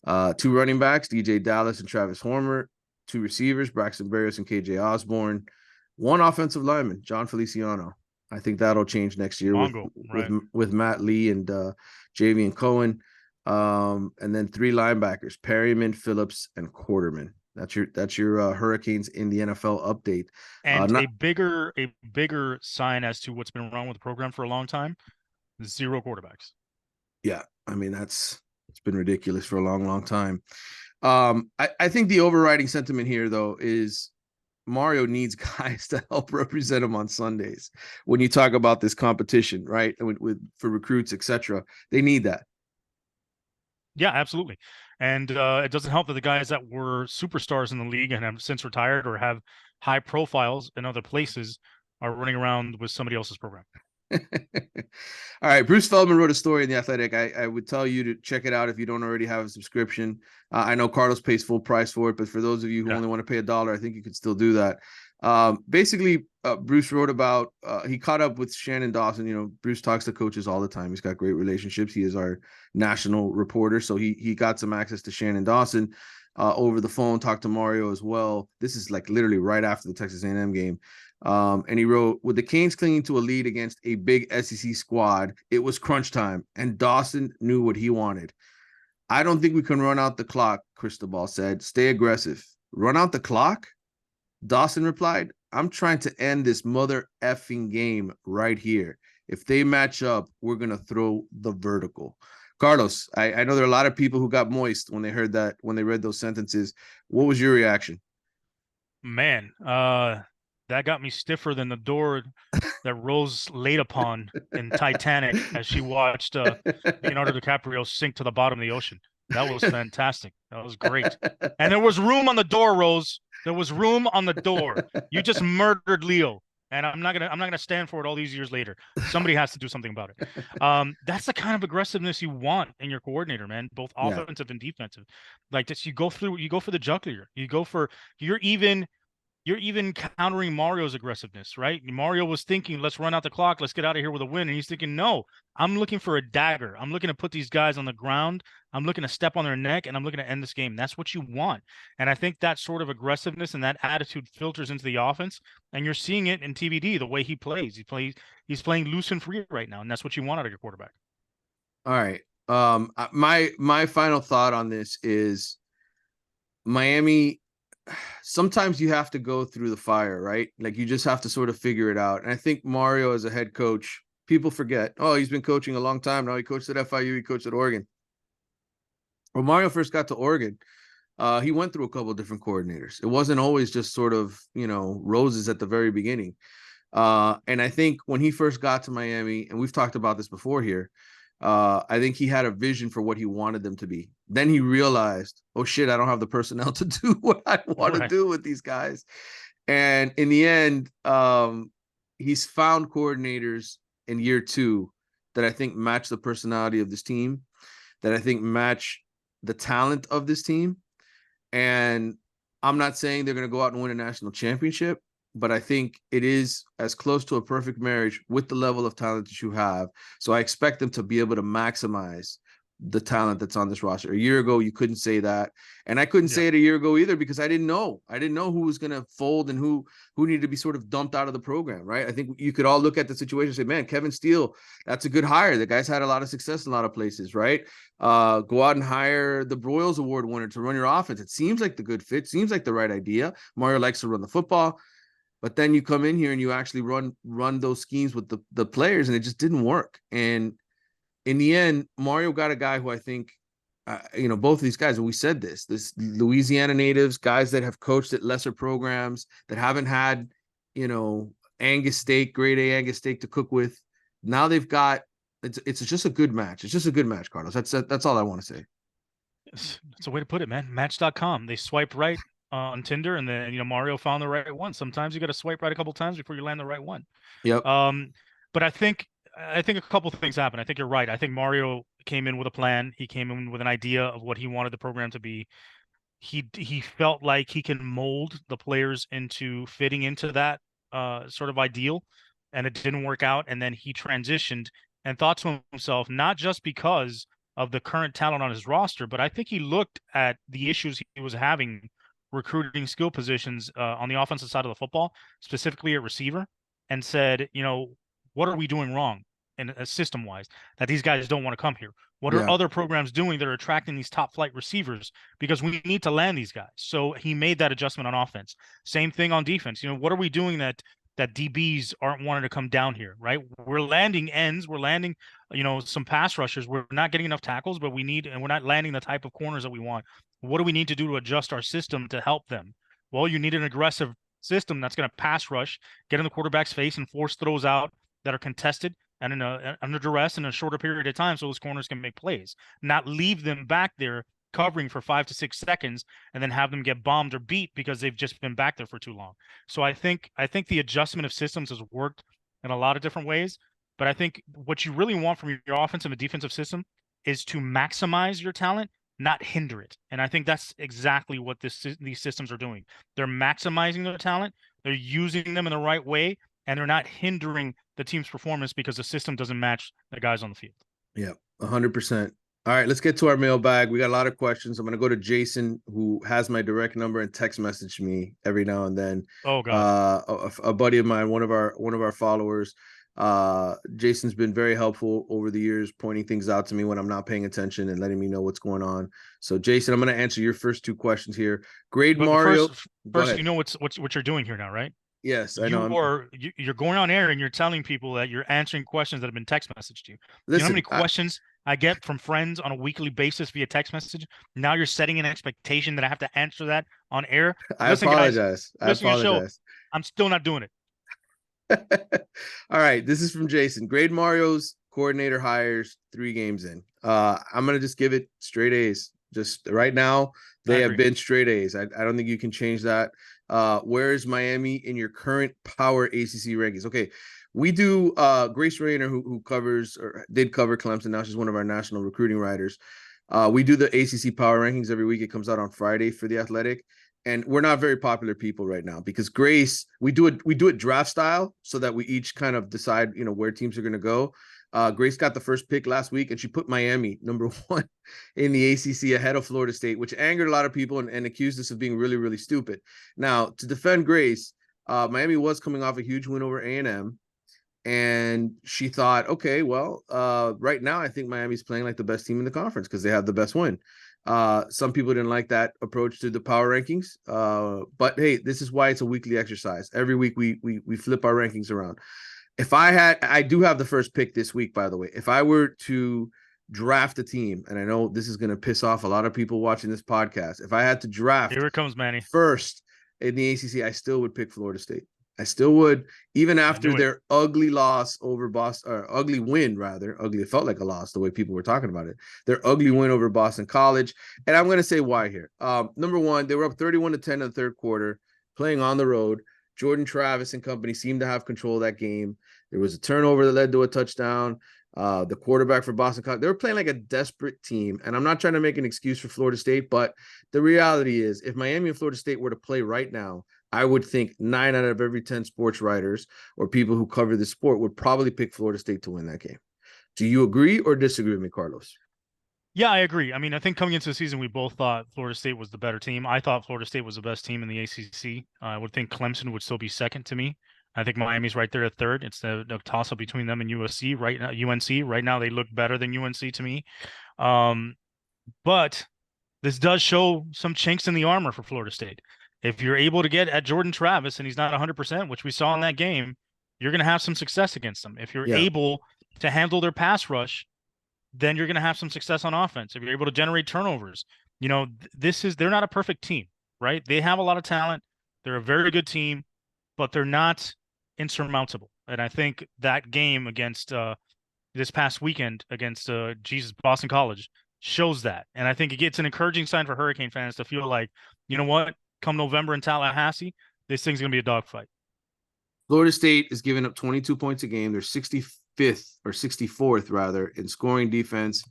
2 running backs, DJ Dallas and Travis Homer. 2 receivers, Braxton Barrios and KJ Osborne. 1 offensive lineman, John Feliciano. I think that'll change next year with Matt Lee and Javian Cohen. And then 3 linebackers, Perryman, Phillips, and Quarterman. That's your Hurricanes in the NFL update. And a bigger sign as to what's been wrong with the program for a long time: 0 quarterbacks. Yeah, I mean it's been ridiculous for a long, long time. I think the overriding sentiment here, though, is Mario needs guys to help represent him on Sundays. When you talk about this competition, right, for recruits, etc., they need that. Yeah, absolutely. And it doesn't help that the guys that were superstars in the league and have since retired or have high profiles in other places are running around with somebody else's program. All right, Bruce Feldman wrote a story in The Athletic. I would tell you to check it out if you don't already have a subscription. I know Carlos pays full price for it, but for those of you who only want to pay $1, I think you could still do that. Basically, Bruce wrote about he caught up with Shannon Dawson. You know, Bruce talks to coaches all the time. He's got great relationships. He is our national reporter, so he got some access to Shannon Dawson over the phone. Talked to Mario as well. This is like literally right after the Texas A&M game. And he wrote, with the Canes clinging to a lead against a big SEC squad, it was crunch time, and Dawson knew what he wanted. I don't think we can run out the clock, Cristobal said. Stay aggressive. Run out the clock? Dawson replied, I'm trying to end this mother effing game right here. If they match up, we're going to throw the vertical. Carlos, I know there are a lot of people who got moist when they heard that, when they read those sentences. What was your reaction? Man, that got me stiffer than the door that Rose laid upon in Titanic as she watched Leonardo DiCaprio sink to the bottom of the ocean. That was fantastic. That was great. And there was room on the door, Rose. There was room on the door. You just murdered Leo. And I'm not gonna stand for it all these years later. Somebody has to do something about it. That's the kind of aggressiveness you want in your coordinator, man, both offensive and defensive. Like this, you go for the jugular. You're even countering Mario's aggressiveness, right? Mario was thinking, let's run out the clock, let's get out of here with a win. And he's thinking, no, I'm looking for a dagger. I'm looking to put these guys on the ground. I'm looking to step on their neck, and I'm looking to end this game. That's what you want. And I think that sort of aggressiveness and that attitude filters into the offense. And you're seeing it in TBD, the way he plays. He's playing loose and free right now, and that's what you want out of your quarterback. All right. My final thought on this is Miami sometimes you have to go through the fire, right? Like you just have to sort of figure it out. And I think Mario as a head coach, people forget, oh, he's been coaching a long time now. He coached at FIU, he coached at Oregon. When Mario first got to Oregon, he went through a couple of different coordinators. It wasn't always just sort of, roses at the very beginning. And I think when he first got to Miami, and we've talked about this before here, I think he had a vision for what he wanted them to be. Then he realized, oh shit, I don't have the personnel to do what I want to do with these guys. And in the end, he's found coordinators in year 2 that I think match the personality of this team, that I think match the talent of this team. And I'm not saying they're going to go out and win a national championship, but I think it is as close to a perfect marriage with the level of talent that you have. So I expect them to be able to maximize the talent that's on this roster. A year ago, you couldn't say that. And I couldn't say it a year ago either, because I didn't know. I didn't know who was going to fold and who needed to be sort of dumped out of the program, right? I think you could all look at the situation and say, man, Kevin Steele, that's a good hire. The guy's had a lot of success in a lot of places, right? Go out and hire the Broyles Award winner to run your offense. It seems like the good fit, seems like the right idea. Mario likes to run the football. But then you come in here and you actually run those schemes with the players, and it just didn't work. And in the end, Mario got a guy who I think, both of these guys, and we said this Louisiana natives, guys that have coached at lesser programs, that haven't had, Angus steak, grade A Angus steak to cook with. Now they've got, it's just a good match. It's just a good match, Carlos. That's all I want to say. That's a way to put it, man. Match.com. They swiped right on Tinder, and then Mario found the right one. Sometimes you got to swipe right a couple times before you land the right one. Yep. But I think a couple of things happened. I think you're right. I think Mario came in with a plan. He came in with an idea of what he wanted the program to be. He felt like he can mold the players into fitting into that sort of ideal, and it didn't work out. And then he transitioned and thought to himself, not just because of the current talent on his roster, but I think he looked at the issues he was having recruiting skill positions on the offensive side of the football, specifically at receiver, and said, what are we doing wrong in system wise that these guys don't want to come here? What are other programs doing that are attracting these top flight receivers? Because we need to land these guys. So he made that adjustment on offense. Same thing on defense. What are we doing that DBs aren't wanting to come down here, right? We're landing ends. We're landing, some pass rushers. We're not getting enough tackles, but and we're not landing the type of corners that we want. What do we need to do to adjust our system to help them? Well, you need an aggressive system that's going to pass rush, get in the quarterback's face, and force throws out that are contested and under duress in a shorter period of time, so those corners can make plays. Not leave them back there covering for 5 to 6 seconds and then have them get bombed or beat because they've just been back there for too long. So I think the adjustment of systems has worked in a lot of different ways. But I think what you really want from your offensive and defensive system is to maximize your talent, not hinder it. And I think that's exactly what these systems are doing. They're maximizing their talent. They're using them in the right way, and they're not hindering the team's performance because the system doesn't match the guys on the field. Yeah, 100%. All right, let's get to our mailbag. We got a lot of questions. I'm going to go to Jason, who has my direct number and text message me every now and then. Oh, God. A buddy of mine, one of our followers. Jason's been very helpful over the years, pointing things out to me when I'm not paying attention and letting me know what's going on. So, Jason, I'm going to answer your first 2 questions here. Grade Mario. First, you know what you're doing here now, right? Yes, I know. You're going on air and you're telling people that you're answering questions that have been text messaged to you. Listen, you know how many questions I get from friends on a weekly basis via text message? Now you're setting an expectation that I have to answer that on air. Listen, apologize. Guys, I apologize. I'm still not doing it. All right, this is from Jason. Grade Mario's coordinator hires 3 games in. I'm gonna just give it straight A's. Just right now, they have been straight A's. I don't think you can change that. Where is Miami in your current power ACC rankings? Okay, we do Grace Rayner, who covers or did cover Clemson. Now she's one of our national recruiting writers. We do the ACC power rankings every week. It comes out on Friday for The Athletic. And we're not very popular people right now because Grace, we do it draft style so that we each kind of decide, where teams are going to go. Grace got the first pick last week, and she put Miami number 1 in the ACC ahead of Florida State, which angered a lot of people and accused us of being really, really stupid. Now, to defend Grace, Miami was coming off a huge win over A&M, and she thought, okay, well, right now I think Miami's playing like the best team in the conference because they have the best win. Some people didn't like that approach to the power rankings. But hey, this is why it's a weekly exercise. Every week we flip our rankings around. I do have the first pick this week, by the way. If I were to draft a team, and I know this is going to piss off a lot of people watching this podcast, if I had to draft Here it comes, Manny. first in the ACC, I still would pick Florida State. I still would, even after their ugly loss over Boston, or ugly win, rather. Ugly, it felt like a loss the way people were talking about it. Their ugly win over Boston College. And I'm going to say why here. Number one, they were up 31-10 in the third quarter, playing on the road. Jordan Travis and company seemed to have control of that game. There was a turnover that led to a touchdown. The quarterback for Boston College, they were playing like a desperate team. And I'm not trying to make an excuse for Florida State, but the reality is if Miami and Florida State were to play right now, I would think 9 out of every 10 sports writers or people who cover the sport would probably pick Florida State to win that game. Do you agree or disagree with me, Carlos? Yeah, I agree. I mean, I think coming into the season, we both thought Florida State was the better team. I thought Florida State was the best team in the ACC. I would think Clemson would still be second to me. I think Miami's right there at third. It's the toss-up between them and USC right now. UNC right now, they look better than UNC to me. But this does show some chinks in the armor for Florida State. If you're able to get at Jordan Travis and he's not 100%, which we saw in that game, you're going to have some success against them. If you're able to handle their pass rush, then you're going to have some success on offense. If you're able to generate turnovers, they're not a perfect team, right? They have a lot of talent. They're a very good team, but they're not insurmountable. And I think that game against this past weekend against Boston College shows that. And I think it's an encouraging sign for Hurricane fans to feel like, you know what, come November in Tallahassee, this thing's going to be a dogfight. Florida State is giving up 22 points a game. They're 65th or 64th rather in scoring defense.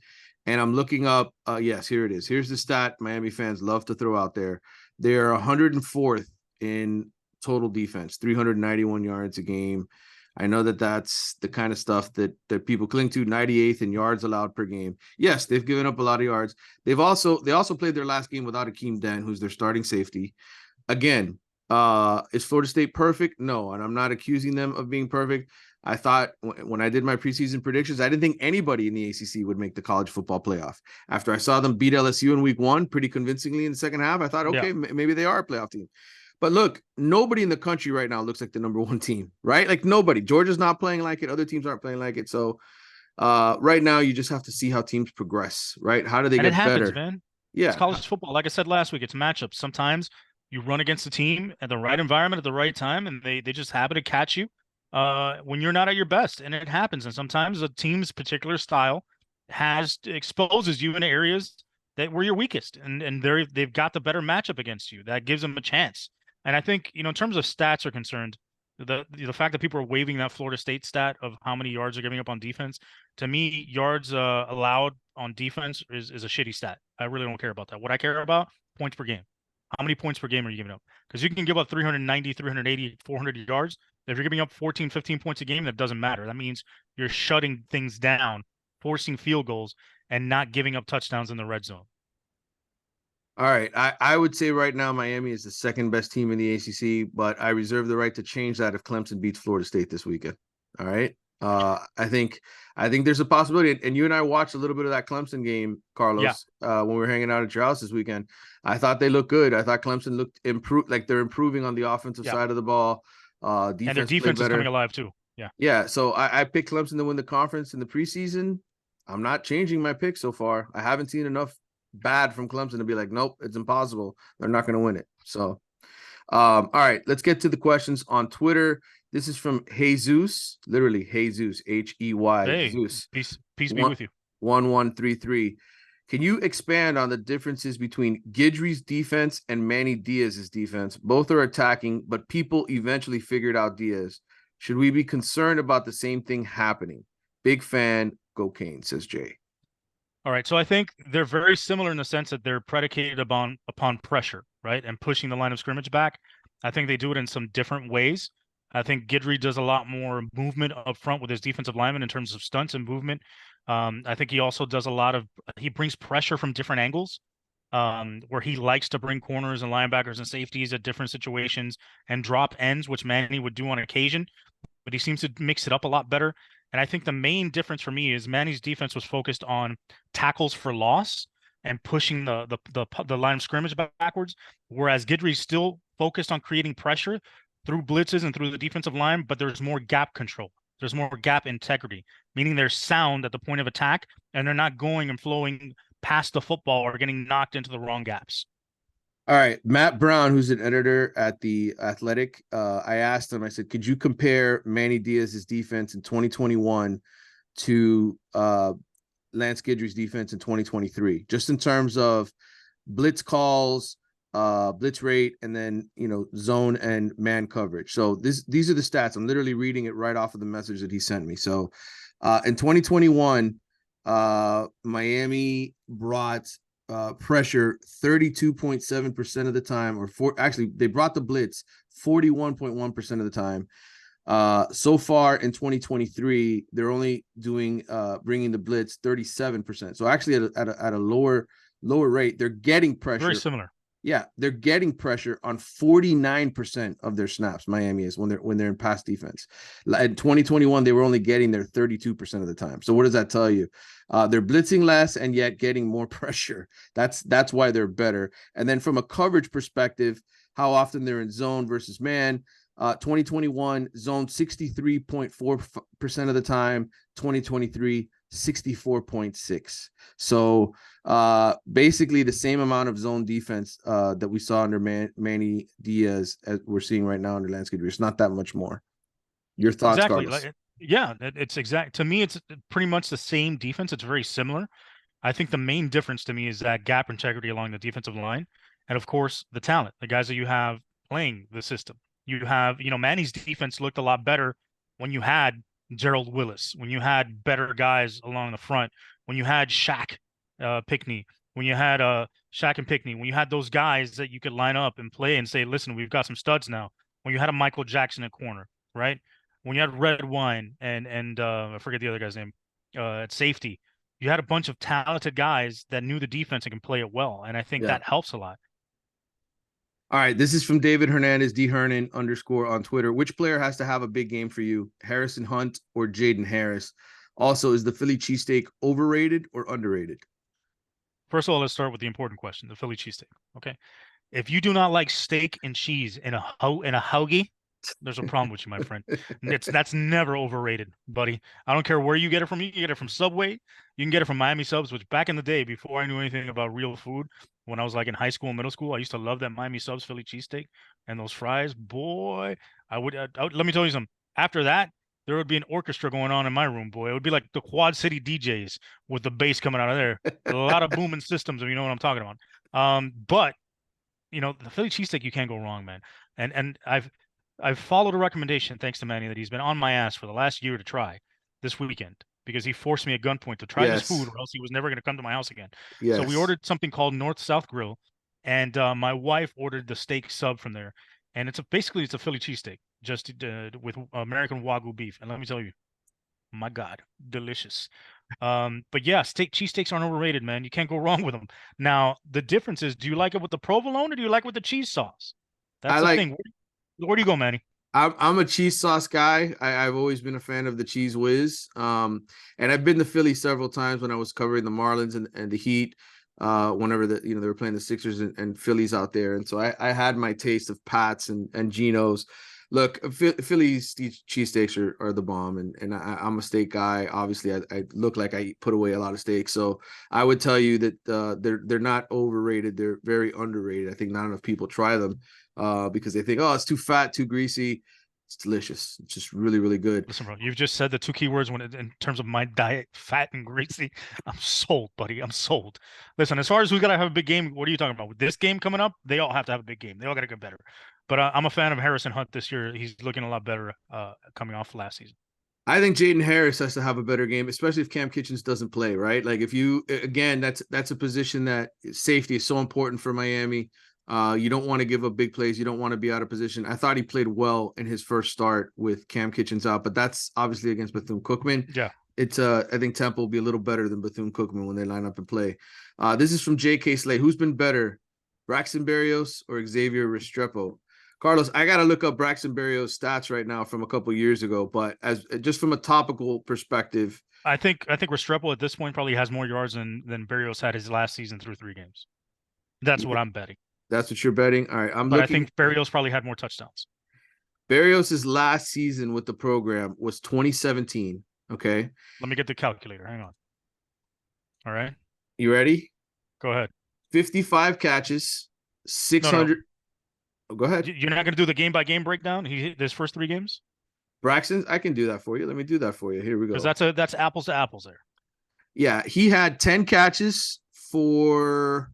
And I'm looking up, yes, here it is. Here's the stat Miami fans love to throw out there. They're 104th in total defense, 391 yards a game. I know that that's the kind of stuff that people cling to. 98th in yards allowed per game. Yes, they've given up a lot of yards. They also played their last game without Akeem Dent, who's their starting safety. Again, is Florida State perfect? No, and I'm not accusing them of being perfect. I thought when I did my preseason predictions, I didn't think anybody in the ACC would make the college football playoff. After I saw them beat LSU in week 1 pretty convincingly in the second half, I thought, okay, maybe they are a playoff team. But look, nobody in the country right now looks like the number 1 team, right? Like nobody. Georgia's not playing like it. Other teams aren't playing like it. So right now, you just have to see how teams progress, right? How do they get better? Man. Yeah. It's college football. Like I said last week, it's matchups. Sometimes you run against a team at the right environment at the right time, and they just happen to catch you when you're not at your best. And it happens. And sometimes a team's particular style exposes you in areas that were your weakest. And they've got the better matchup against you. That gives them a chance. And I think, in terms of stats are concerned, the fact that people are waving that Florida State stat of how many yards they're giving up on defense, to me, yards allowed on defense is a shitty stat. I really don't care about that. What I care about, points per game. How many points per game are you giving up? Because you can give up 390, 380, 400 yards. If you're giving up 14, 15 points a game, that doesn't matter. That means you're shutting things down, forcing field goals, and not giving up touchdowns in the red zone. All right. I would say right now Miami is the second best team in the ACC, but I reserve the right to change that if Clemson beats Florida State this weekend. All right. I think there's a possibility, and you and I watched a little bit of that Clemson game, Carlos, when we were hanging out at your house this weekend. I thought they looked good. I thought Clemson looked improved, like they're improving on the offensive side of the ball. And their defense is coming alive too. Yeah. Yeah. So I picked Clemson to win the conference in the preseason. I'm not changing my pick so far. I haven't seen enough bad from Clemson to be like, nope, it's impossible. They're not going to win it. So, all right, let's get to the questions on Twitter. This is from Jesus, literally Jesus, Hey, Jesus. Peace be with you. 1133. Can you expand on the differences between Guidry's defense and Manny Diaz's defense? Both are attacking, but people eventually figured out Diaz. Should we be concerned about the same thing happening? Big fan, go Cane, says Jay. All right, so I think they're very similar in the sense that they're predicated upon pressure, right, and pushing the line of scrimmage back. I think they do it in some different ways. I think Guidry does a lot more movement up front with his defensive linemen in terms of stunts and movement. I think he also does he brings pressure from different angles, where he likes to bring corners and linebackers and safeties at different situations and drop ends, which Manny would do on occasion, but he seems to mix it up a lot better. And I think the main difference for me is Manny's defense was focused on tackles for loss, and pushing the line of scrimmage backwards, whereas Guidry's still focused on creating pressure through blitzes and through the defensive line, but there's more gap control. There's more gap integrity, meaning they're sound at the point of attack and they're not going and flowing past the football or getting knocked into the wrong gaps. All right, Matt Brown, who's an editor at The Athletic, I asked him, I said, could you compare Manny Diaz's defense in 2021 to Lance Guidry's defense in 2023, just in terms of blitz calls, blitz rate, and then, zone and man coverage. So these are the stats. I'm literally reading it right off of the message that he sent me. So in 2021, Miami brought pressure 32.7% of the time, actually they brought the blitz 41.1% of the time. So far in 2023, they're only doing bringing the blitz 37%. So actually at a lower rate, they're getting pressure. Very similar. Yeah, they're getting pressure on 49% of their snaps. Miami is when they're in pass defense. In 2021, they were only getting there 32% of the time. So what does that tell you? They're blitzing less and yet getting more pressure. That's why they're better. And then from a coverage perspective, how often they're in zone versus man. 2021 zone 63.4% of the time. 2023 64.6. So basically the same amount of zone defense that we saw under Manny Diaz as we're seeing right now under Lance Guidry. It's not that much more. Your thoughts, Exactly. Carlos? It's exact. To me, it's pretty much the same defense. It's very similar. I think the main difference to me is that gap integrity along the defensive line, and of course the talent, the guys that you have playing the system. You have, Manny's defense looked a lot better when you had Gerald Willis, when you had better guys along the front, when you had Shaq Pickney, when you had Shaq and Pickney, when you had those guys that you could line up and play and say, listen, we've got some studs now. When you had a Michael Jackson at corner, right? When you had Red Wine and I forget the other guy's name at safety, you had a bunch of talented guys that knew the defense and can play it well, and I think that helps a lot. All right, this is from David Hernandez, D Hernan_ on Twitter. Which player has to have a big game for you, Harrison Hunt or Jaden Harris? Also, is the Philly cheesesteak overrated or underrated? First of all, let's start with the important question: the Philly cheesesteak. Okay, if you do not like steak and cheese in a hoagie, there's a problem with you, my friend. That's never overrated, buddy. I don't care where you get it from. You can get it from Subway. You can get it from Miami Subs, which back in the day, before I knew anything about real food, when I was like in high school and middle school, I used to love that Miami Subs Philly cheesesteak and those fries. Boy, I would let me tell you something. After that, there would be an orchestra going on in my room, boy. It would be like the Quad City DJs with the bass coming out of there. A lot of booming systems, if you know what I'm talking about. But the Philly cheesesteak, you can't go wrong, man. And I've followed a recommendation, thanks to Manny, that he's been on my ass for the last year to try this weekend because he forced me at gunpoint to try this food or else he was never going to come to my house again. So we ordered something called North South Grill, and my wife ordered the steak sub from there. And basically it's a Philly cheesesteak just with American Wagyu beef. And let me tell you, my God, delicious. But yeah, cheesesteaks aren't overrated, man. You can't go wrong with them. Now, the difference is, do you like it with the provolone or do you like it with the cheese sauce? That's the thing. Where do you go, Manny? I'm a cheese sauce guy. I've always been a fan of the Cheese Whiz. And I've been to Philly several times when I was covering the Marlins and the Heat. Whenever they were playing the Sixers and Phillies out there, and so I had my taste of Pat's and Geno's. Look, Philly's cheesesteaks are the bomb, and I'm a steak guy. Obviously, I look like I put away a lot of steak, so I would tell you that they're not overrated. They're very underrated. I think not enough people try them because they think, oh, it's too fat, too greasy. It's delicious. It's just really, really good. Listen, bro, you've just said the two key words in terms of my diet: fat and greasy. I'm sold, buddy. I'm sold. Listen, as far as who's got to have a big game, what are you talking about? With this game coming up, they all have to have a big game. They all got to get better. But I'm a fan of Harrison Hunt this year. He's looking a lot better coming off last season. I think Jaden Harris has to have a better game, especially if Cam Kitchens doesn't play, right? Like if you, again, that's a position that safety is so important for Miami. You don't want to give up big plays. You don't want to be out of position. I thought he played well in his first start with Cam Kitchens out, but that's obviously against Bethune-Cookman. Yeah. It's I think Temple will be a little better than Bethune-Cookman when they line up and play. This is from J.K. Slade. Who's been better, Braxton Barrios or Xavier Restrepo? Carlos, I got to look up Braxton Berrios' stats right now from a couple years ago, but as just from a topical perspective, I think Restrepo at this point probably has more yards than Barrios had his last season through 3 games. That's what I'm betting. that's what you're betting. All right, I'm But I looking. think Barrios probably had more touchdowns. Barrios' last season with the program was 2017. Okay, Let me get the calculator. Hang on. All right. you ready? Go ahead. 55 catches, No. 600. Oh, go ahead. You're not going to do the game by game breakdown. He hit his first 3 games Braxton, I can do that for you. Let me do that for you. Here we go. because that's apples to apples there. Yeah, he had 10 catches for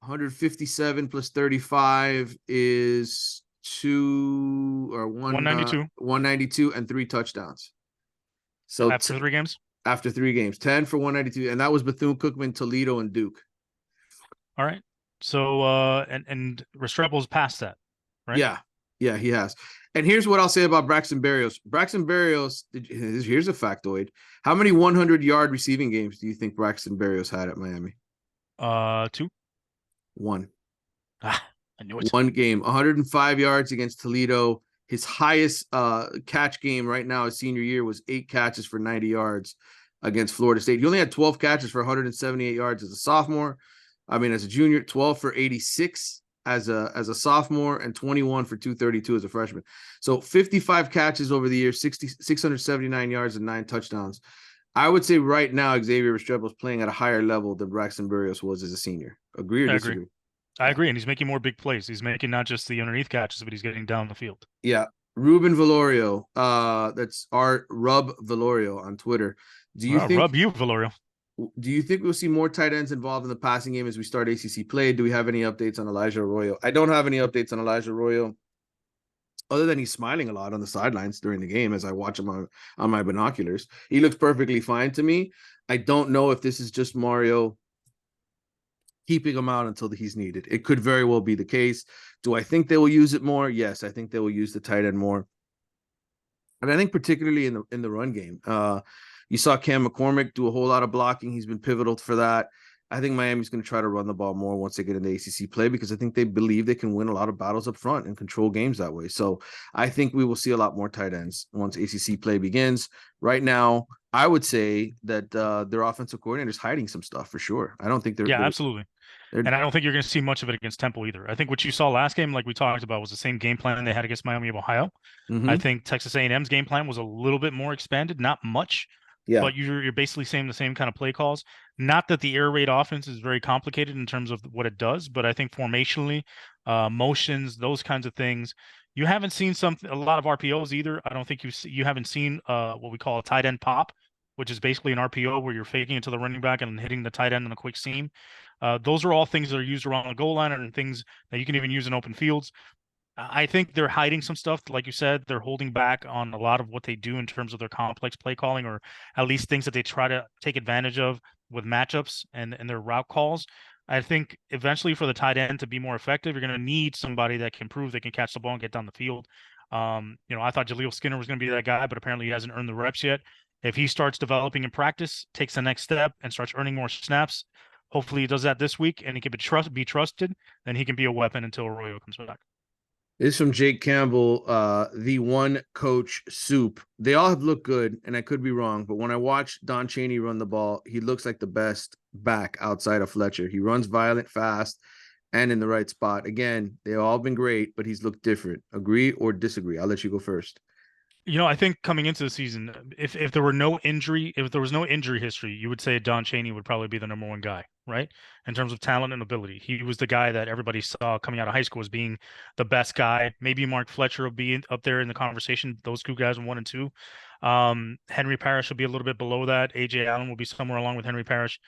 157 plus 35 is 192 192 and 3 touchdowns. So after 3 games. after 3 games, 10 for 192, and that was Bethune Cookman, Toledo, and Duke. All right. So and Restrepo's past that, right? Yeah, he has. And here's what I'll say about Braxton Berrios. Braxton Berrios, here's a factoid. How many 100-yard receiving games do you think Braxton Berrios had at Miami? 2. One. I knew it. One game, 105 yards against Toledo. His highest catch game right now, his senior year, was 8 catches for 90 yards against Florida State. He only had 12 catches for 178 yards as a sophomore. As a junior, 12 for 86 as a sophomore, and 21 for 232 as a freshman. So 55 catches over the year, 679 yards and 9 touchdowns. I would say right now Xavier Restrepo is playing at a higher level than Braxton Berrios was as a senior. Agree or disagree? I agree, and he's making more big plays. He's making not just the underneath catches, but he's getting down the field. Yeah. Ruben Velorio, that's our Rub Velorio on Twitter. Do you think Velorio? Do you think we'll see more tight ends involved in the passing game as we start ACC play? Do we have any updates on Elijah Arroyo? I don't have any updates on Elijah Arroyo, other than he's smiling a lot on the sidelines during the game as I watch him on my binoculars. He looks perfectly fine to me. I don't know if this is just Mario keeping him out until he's needed. It could very well be the case. Do I think they will use it more? Yes, I think they will use the tight end more. And I think particularly in the run game. You saw Cam McCormick do a whole lot of blocking. He's been pivotal for that. I think Miami's going to try to run the ball more once they get into ACC play because I think they believe they can win a lot of battles up front and control games that way. So I think we will see a lot more tight ends once ACC play begins. Right now, I would say that their offensive coordinator is hiding some stuff for sure. I don't think they're absolutely. And I don't think you're going to see much of it against Temple either. I think what you saw last game, like we talked about, was the same game plan they had against Miami of Ohio. Mm-hmm. I think Texas A&M's game plan was a little bit more expanded, not much. Yeah. But you're basically saying the same kind of play calls. Not that the air raid offense is very complicated in terms of what it does, but I think formationally, motions, those kinds of things. You haven't seen a lot of RPOs either. I don't think you haven't seen what we call a tight end pop, which is basically an RPO where you're faking it to the running back and hitting the tight end on a quick seam. Those are all things that are used around the goal line and things that you can even use in open fields. I think they're hiding some stuff. Like you said, they're holding back on a lot of what they do in terms of their complex play calling, or at least things that they try to take advantage of with matchups and their route calls. I think eventually for the tight end to be more effective, you're going to need somebody that can prove they can catch the ball and get down the field. I thought Jaleel Skinner was going to be that guy, but apparently he hasn't earned the reps yet. If he starts developing in practice, takes the next step, and starts earning more snaps, hopefully he does that this week and he can be trusted, then he can be a weapon until Arroyo comes back. This is from Jake Campbell, the one coach soup. They all have looked good, and I could be wrong, but when I watch Don Chaney run the ball, he looks like the best back outside of Fletcher. He runs violent, fast, and in the right spot. Again, they've all been great, but he's looked different. Agree or disagree? I'll let you go first. I think coming into the season, if there was no injury history, you would say Don Chaney would probably be the number one guy, right? In terms of talent and ability. He was the guy that everybody saw coming out of high school as being the best guy. Maybe Mark Fletcher will be up there in the conversation. Those two guys are 1 and 2. Henry Parrish will be a little bit below that. AJ Allen will be somewhere along with Henry Parrish.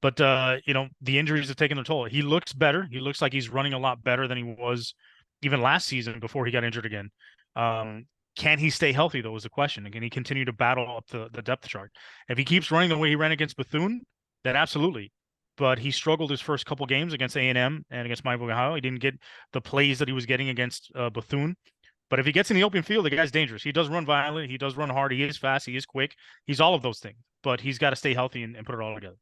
But, the injuries have taken their toll. He looks better. He looks like he's running a lot better than he was even last season before he got injured again. Can he stay healthy, though, is the question. And can he continue to battle up the depth chart? If he keeps running the way he ran against Bethune, then absolutely. But he struggled his first couple games against A&M and against Miami of Ohio. He didn't get the plays that he was getting against Bethune. But if he gets in the open field, the guy's dangerous. He does run violent. He does run hard. He is fast. He is quick. He's all of those things. But he's got to stay healthy and put it all together.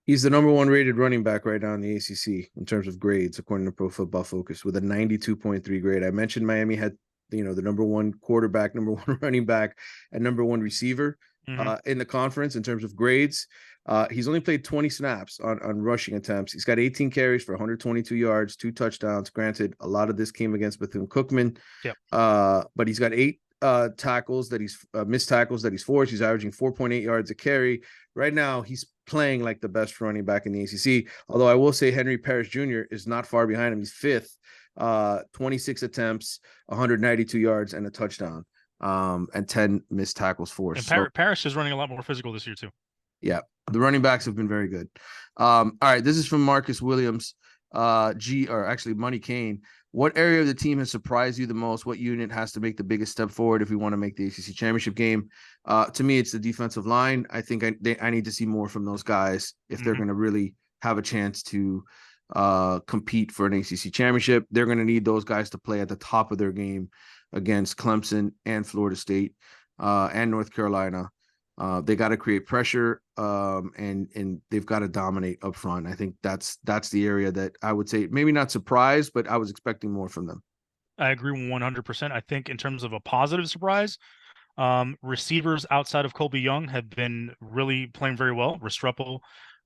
He's the number one rated running back right now in the ACC in terms of grades, according to Pro Football Focus, with a 92.3 grade. I mentioned Miami had, the number one quarterback, number one running back, and number one receiver Hmm. in the conference in terms of grades. He's only played 20 snaps on rushing attempts. He's got 18 carries for 122 yards, 2 touchdowns. Granted, a lot of this came against Bethune-Cookman, Yep. but he's got 8 tackles that he's missed tackles that he's forced. He's averaging 4.8 yards a carry. Right now, he's playing like the best running back in the ACC. Although I will say Henry Parrish Jr. is not far behind him. He's fifth, 26 attempts, 192 yards, and a touchdown, and 10 missed tackles And forced. So, Paris is running a lot more physical this year too. yeah, the running backs have been very good. All right, this is from Marcus Williams, or actually Money Kane. What area of the team has surprised you the most? What unit has to make the biggest step forward if we want to make the ACC championship game? To me, it's the defensive line. I think I need to see more from those guys if they're going to really have a chance to compete for an ACC championship. They're going to need those guys to play at the top of their game against Clemson and Florida State and North Carolina. They got to create pressure, and they've got to dominate up front. I think that's the area that I would say maybe not surprised, but I was expecting more from them. I agree 100%. I think in terms of a positive surprise, receivers outside of Colby Young have been really playing very well. Restrepo,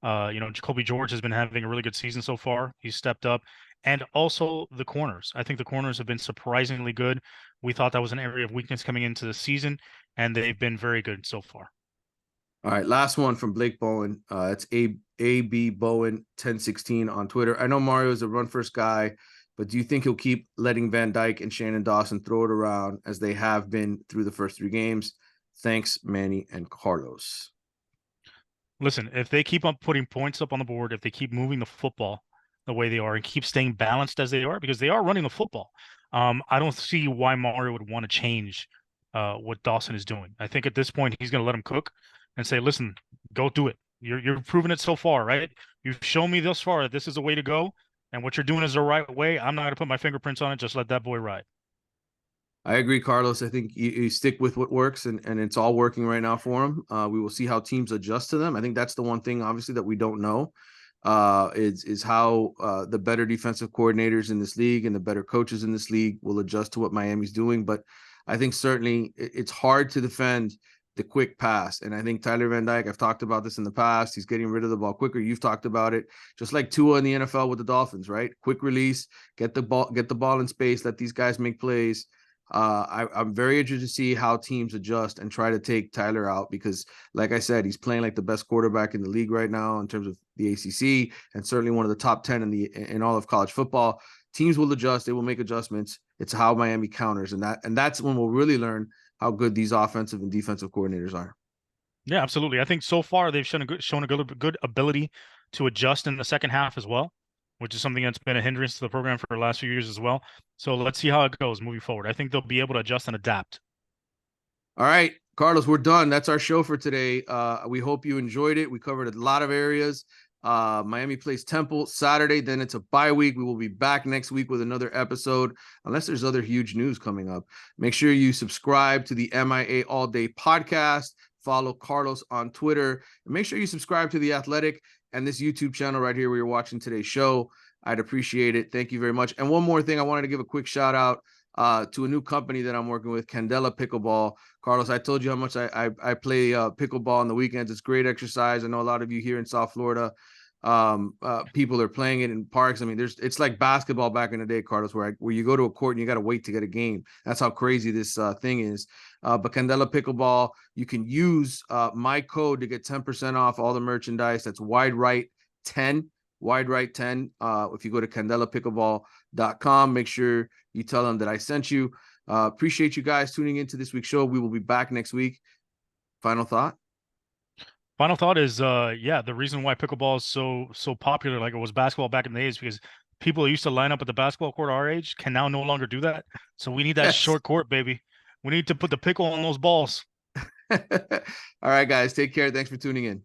Jacoby George has been having a really good season so far. He's stepped up. And also the corners. I think the corners have been surprisingly good. We thought that was an area of weakness coming into the season, and they've been very good so far. All right, last one from Blake Bowen. It's AB Bowen 1016 on Twitter. I know Mario is a run first guy, but do you think he'll keep letting Van Dyke and Shannon Dawson throw it around as they have been through the first 3 games? Thanks, Manny and Carlos. Listen, if they keep on putting points up on the board, if they keep moving the football the way they are and keep staying balanced as they are, because they are running the football, I don't see why Mario would want to change what Dawson is doing. I think at this point he's going to let him cook and say, "Listen, go do it. You're proving it so far, right? You've shown me thus far that this is the way to go, and what you're doing is the right way. I'm not going to put my fingerprints on it. Just let that boy ride." I agree, Carlos. I think you stick with what works, and it's all working right now for him. We will see how teams adjust to them. I think that's the one thing, obviously, that we don't know is how the better defensive coordinators in this league and the better coaches in this league will adjust to what Miami's doing. But I think certainly it's hard to defend the quick pass. And I think Tyler Van Dyke, I've talked about this in the past, he's getting rid of the ball quicker. You've talked about it, just like Tua in the NFL with the Dolphins, right? Quick release, get the ball in space, let these guys make plays. I'm very interested to see how teams adjust and try to take Tyler out because, like I said, he's playing like the best quarterback in the league right now in terms of the ACC and certainly one of the top 10 in all of college football. Teams will adjust; they will make adjustments. It's how Miami counters, and that's when we'll really learn how good these offensive and defensive coordinators are. Yeah, absolutely. I think so far they've shown a good ability to adjust in the second half as well, which is something that's been a hindrance to the program for the last few years as well. So let's see how it goes moving forward. I think they'll be able to adjust and adapt. All right, Carlos, we're done. That's our show for today. We hope you enjoyed it. We covered a lot of areas. Miami plays Temple Saturday, then it's a bye week. We will be back next week with another episode, unless there's other huge news coming up. Make sure you subscribe to the MIA All Day podcast. Follow Carlos on Twitter. And make sure you subscribe to The Athletic and this YouTube channel right here where you're watching today's show. I'd appreciate it. Thank you very much. And one more thing, I wanted to give a quick shout out to a new company that I'm working with, Candela Pickleball. Carlos, I told you how much I play pickleball on the weekends. It's great exercise. I know a lot of you here in South Florida, people are playing it in parks. I mean, it's like basketball back in the day, Carlos, where you go to a court and you got to wait to get a game. That's how crazy this thing is. But Candela Pickleball, you can use my code to get 10% off all the merchandise. That's wide right 10. Wide right 10. If you go to candelapickleball.com, make sure you tell them that I sent you. Appreciate you guys tuning into this week's show. We will be back next week. Final thought? Final thought is, the reason why pickleball is so popular, like it was basketball back in the days, because people who used to line up at the basketball court our age can now no longer do that. So we need that short court, baby. We need to put the pickle on those balls. All right, guys. Take care. Thanks for tuning in.